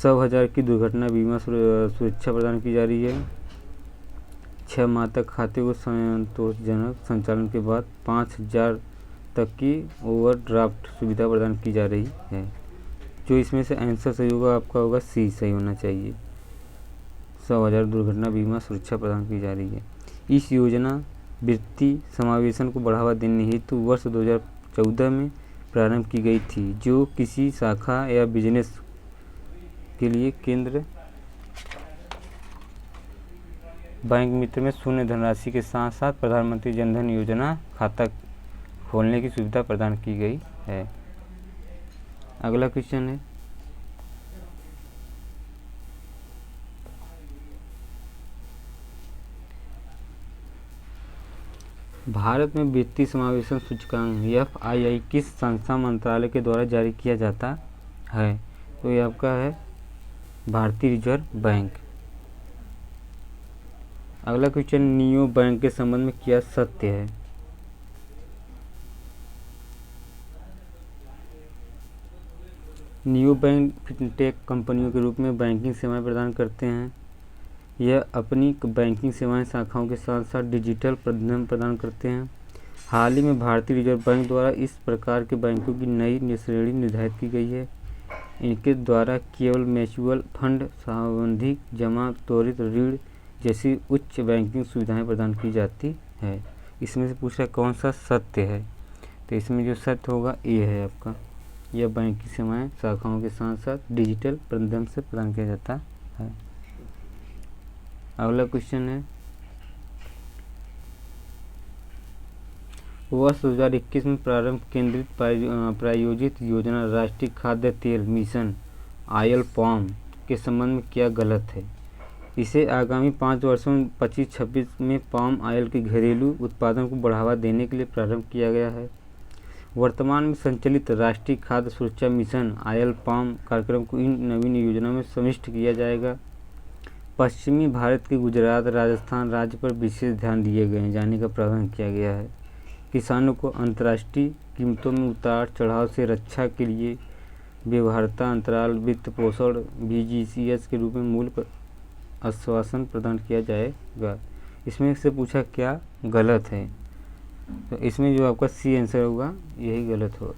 100,000 की दुर्घटना बीमा सुरक्षा प्रदान की जा रही है। 6 माह तक खाते को संतोषजनक संचालन के बाद 5,000 तक की ओवरड्राफ्ट सुविधा प्रदान की जा रही है। जो इसमें से आंसर सही होगा आपका होगा सी सही होना चाहिए। 100,000 दुर्घटना बीमा सुरक्षा प्रदान की जा रही है। इस योजना वित्तीय समावेशन को बढ़ावा देने हेतु वर्ष 2014 में प्रारंभ की गई थी, जो किसी शाखा या बिजनेस के लिए केंद्र बैंक मित्र में शून्य धनराशि के साथ साथ प्रधानमंत्री जनधन योजना खाता खोलने की सुविधा प्रदान की गई है। अगला क्वेश्चन है, भारत में वित्तीय समावेशन सूचकांक FII किस संस्था मंत्रालय के द्वारा जारी किया जाता है? तो ये आपका है भारतीय रिजर्व बैंक। अगला क्वेश्चन, नियो बैंक के संबंध में क्या सत्य है? नियो बैंक फिनटेक कंपनियों के रूप में बैंकिंग सेवाएं प्रदान करते हैं। यह अपनी बैंकिंग सेवाएं शाखाओं के साथ साथ डिजिटल माध्यम प्रदान करते हैं। हाल ही में भारतीय रिजर्व बैंक द्वारा इस प्रकार के बैंकों की नई श्रेणी निर्धारित की गई है। इनके द्वारा केवल म्यूचुअल फंड, सावधि जमा, त्वरित ऋण जैसी उच्च बैंकिंग सुविधाएं प्रदान की जाती है। इसमें से पूछा कौन सा सत्य है? तो इसमें जो सत्य होगा ये है आपका, यह बैंकिंग सेवाएं शाखाओं के साथ साथ डिजिटल माध्यम से प्रदान किया जाता है। अगला क्वेश्चन है, वर्ष 2021 में प्रारंभ केंद्रित प्रायोजित योजना राष्ट्रीय खाद्य तेल मिशन (IL-PAM) के संबंध में क्या गलत है? इसे आगामी 5 वर्षों में 25-26 में पाम ऑयल के घरेलू उत्पादन को बढ़ावा देने के लिए प्रारंभ किया गया है। वर्तमान में संचालित राष्ट्रीय खाद्य सुरक्षा मिशन (IL-PAM) कार्यक्रम को इन नवीन योजनाओं में समाविष्ट किया जाएगा। पश्चिमी भारत के गुजरात, राजस्थान राज्य पर विशेष ध्यान दिए जाने का प्रावधान किया गया है। किसानों को अंतर्राष्ट्रीय कीमतों में उतार चढ़ाव से रक्षा के लिए व्यवहार्यता अंतराल वित्त पोषण VGCS के रूप में मूल्य आश्वासन प्रदान किया जाएगा। इसमें से पूछा क्या गलत है? तो इसमें जो आपका सी आंसर होगा यही गलत होगा,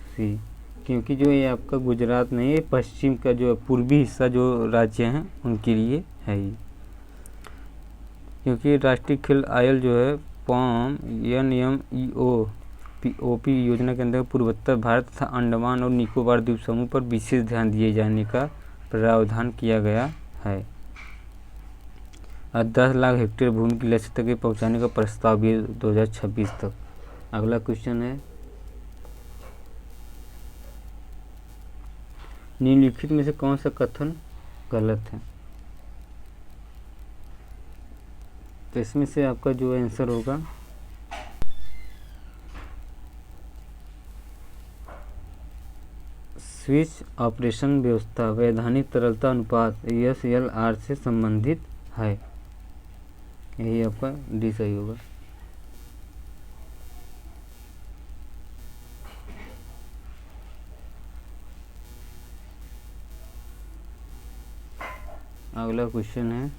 सी, क्योंकि जो ये आपका गुजरात नहीं है, पश्चिम का जो पूर्वी हिस्सा जो राज्य हैं उनके लिए है ये। क्योंकि राष्ट्रीय खेल आयल जो है PAM NMEO-OP योजना के अंदर पूर्वोत्तर भारत तथा अंडमान और निकोबार द्वीप समूह पर विशेष ध्यान दिए जाने का प्रावधान किया गया है। 10 लाख हेक्टेयर भूमि की लक्ष्य तक पहुँचाने का प्रस्ताव भी 2026 तक। अगला क्वेश्चन है, निम्नलिखित में से कौन सा कथन गलत है? तो इसमें से आपका जो आंसर होगा स्विच ऑपरेशन व्यवस्था वैधानिक तरलता अनुपात SLR से संबंधित है। यही आपका डी सही होगा। अगला क्वेश्चन है,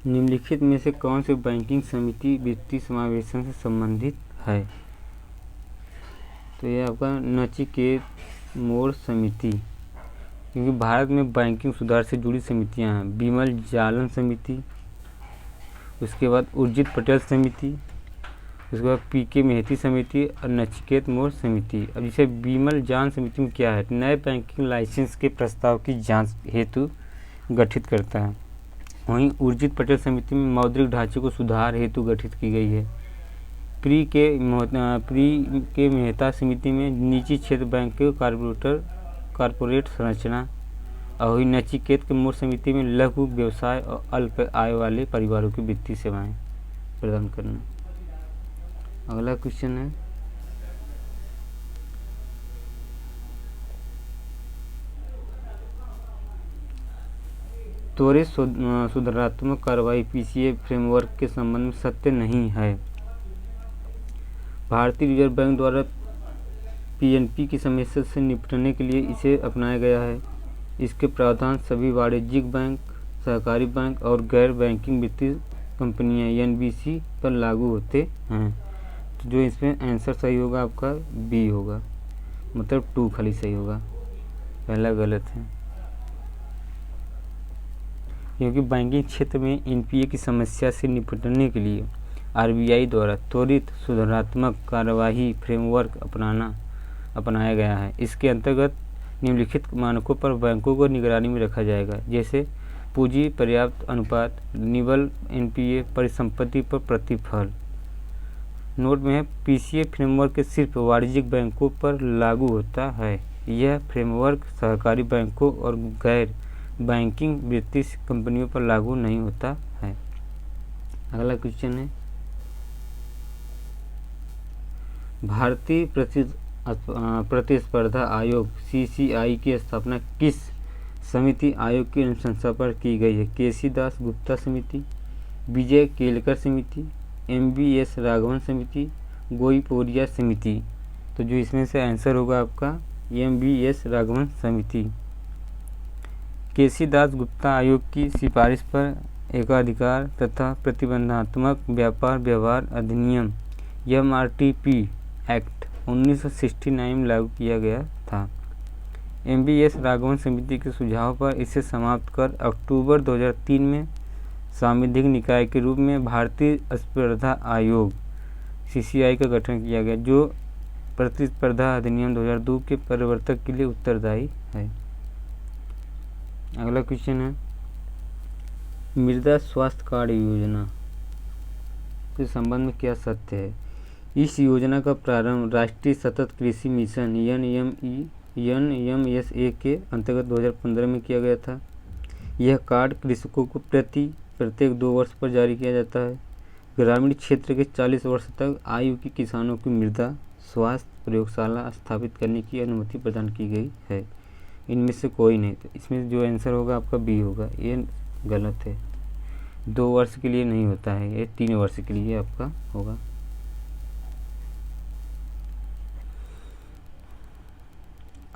निम्नलिखित में से कौन सी बैंकिंग समिति वित्तीय समावेशन से संबंधित है? तो ये आपका नचिकेत मोड़ समिति, क्योंकि भारत में बैंकिंग सुधार से जुड़ी समितियां हैं। बिमल जालन समिति, उसके बाद उर्जित पटेल समिति, उसके बाद PK मेहती समिति और नचिकेत मोड़ समिति। अब जैसे बिमल जान समिति में क्या है, नए बैंकिंग लाइसेंस के प्रस्ताव की जांच हेतु गठित करता है। वहीं उर्जित पटेल समिति में मौद्रिक ढांचे को सुधार हेतु गठित की गई है। प्री के मेहता समिति में निजी क्षेत्र बैंक के कॉरपोरेट संरचना, और वही नचिकेत के मोड़ समिति में लघु व्यवसाय और अल्प आय वाले परिवारों की वित्तीय सेवाएं प्रदान करना। अगला क्वेश्चन है, त्वरित सुधारात्मक कार्रवाई PCA फ्रेमवर्क के संबंध में सत्य नहीं है। भारतीय रिजर्व बैंक द्वारा PNP की समस्या से निपटने के लिए इसे अपनाया गया है। इसके प्रावधान सभी वाणिज्यिक बैंक, सहकारी बैंक और गैर बैंकिंग वित्तीय कंपनियां NBC पर लागू होते हैं। तो जो इसमें आंसर सही होगा आपका बी होगा, मतलब 2 खाली सही होगा, पहला गलत है। क्योंकि बैंकिंग क्षेत्र में NPA की समस्या से निपटने के लिए RBI द्वारा त्वरित सुधारात्मक कार्यवाही फ्रेमवर्क अपनाया गया है। इसके अंतर्गत निम्नलिखित मानकों पर बैंकों को निगरानी में रखा जाएगा, जैसे पूंजी पर्याप्त अनुपात, निवल NPA, परिसंपत्ति पर प्रतिफल। नोट में है PCA फ्रेमवर्क सिर्फ वाणिज्यिक बैंकों पर लागू होता है। यह फ्रेमवर्क सहकारी बैंकों और गैर बैंकिंग वित्तीय कंपनियों पर लागू नहीं होता है। अगला क्वेश्चन है, भारतीय प्रतिस्पर्धा आयोग CCI की स्थापना किस समिति आयोग की अनुशंसा पर की गई है? केसी दास गुप्ता समिति, विजय केलकर समिति, MBS राघवन समिति, गोईपोरिया समिति। तो जो इसमें से आंसर होगा आपका MBS राघवन समिति। केसी दास गुप्ता आयोग की सिफारिश पर एकाधिकार तथा प्रतिबंधात्मक व्यापार व्यवहार अधिनियम MRTP एक्ट 1969 में लागू किया गया था। MBS राघवन समिति के सुझाव पर इसे समाप्त कर अक्टूबर 2003 में सांविधिक निकाय के रूप में भारतीय स्पर्धा आयोग CCI का गठन किया गया, जो प्रतिस्पर्धा अधिनियम 2002 के परिवर्तक के लिए उत्तरदायी है। अगला क्वेश्चन है, मृदा स्वास्थ्य कार्ड योजना के संबंध में क्या सत्य है? इस योजना का प्रारंभ राष्ट्रीय सतत कृषि मिशन NMSA के अंतर्गत 2015 में किया गया था। यह कार्ड कृषकों को प्रत्येक 2 वर्ष पर जारी किया जाता है। ग्रामीण क्षेत्र के 40 वर्ष तक आयु के किसानों को मृदा स्वास्थ्य प्रयोगशाला स्थापित करने की अनुमति प्रदान की गई है। इनमें से कोई नहीं, तो इसमें जो आंसर होगा आपका बी होगा। ये गलत है, 2 वर्ष के लिए नहीं होता है, ये 3 वर्ष के लिए आपका होगा।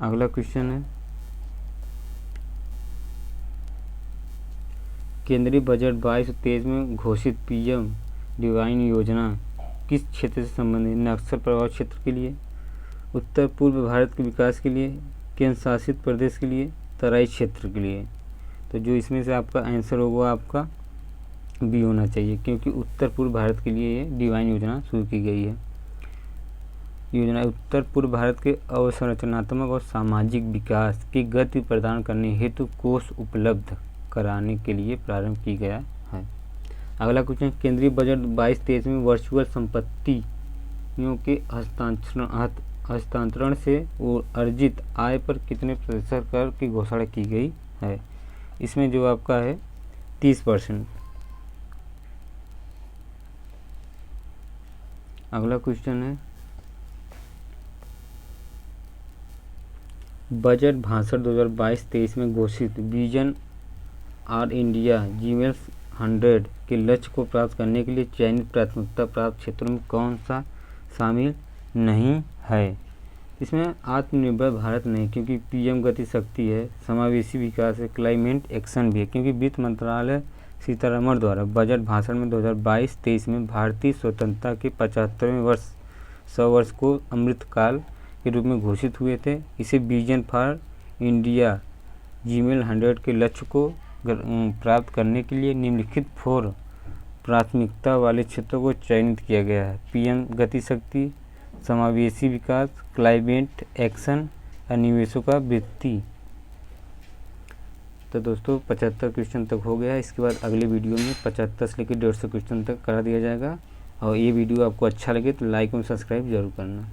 अगला क्वेश्चन है, केंद्रीय बजट 22-23 में घोषित PM डिवाइन योजना किस क्षेत्र से संबंधित? नक्सल प्रभावित क्षेत्र के लिए, उत्तर पूर्व भारत के विकास के लिए, केंद्र शासित प्रदेश के लिए, तराई क्षेत्र के लिए। तो जो इसमें से आपका आंसर होगा आपका बी होना चाहिए, क्योंकि उत्तर पूर्व भारत के लिए ये डिवाइन योजना शुरू की गई है। योजना उत्तर पूर्व भारत के अवसंरचनात्मक और सामाजिक विकास की गति प्रदान करने हेतु कोष उपलब्ध कराने के लिए प्रारंभ की गया है। अगला क्वेश्चन, केंद्रीय बजट 22-23 में वर्चुअल संपत्तियों के हस्तांतरण से अर्जित आय पर कितने प्रतिशत कर की घोषणा की गई है? इसमें जो आपका है 30%। अगला क्वेश्चन है, बजट भाषण 2022-23 में घोषित विजन आर इंडिया GML100 के लक्ष्य को प्राप्त करने के लिए चयनित प्राथमिकता प्राप्त क्षेत्रों में कौन सा शामिल नहीं है? इसमें आत्मनिर्भर भारत नहीं, क्योंकि PM गति शक्ति है, समावेशी विकास है, क्लाइमेट एक्शन भी है, क्योंकि वित्त मंत्रालय सीतारमण द्वारा बजट भाषण में 2022-23 में भारतीय स्वतंत्रता के 75वें वर्ष 100 वर्ष को अमृतकाल के रूप में घोषित हुए थे। इसे विजन फॉर इंडिया GML100 के लक्ष्य को प्राप्त करने के लिए निम्नलिखित 4 प्राथमिकता वाले क्षेत्रों को चयनित किया गया है: PM गति शक्ति, समावेशी विकास, क्लाइमेट एक्शन और निवेशों का वृद्धि। तो दोस्तों 75 क्वेश्चन तक हो गया। इसके बाद अगले वीडियो में 75 से लेकर 150 क्वेश्चन तक करा दिया जाएगा। और ये वीडियो आपको अच्छा लगे तो लाइक और सब्सक्राइब जरूर करना।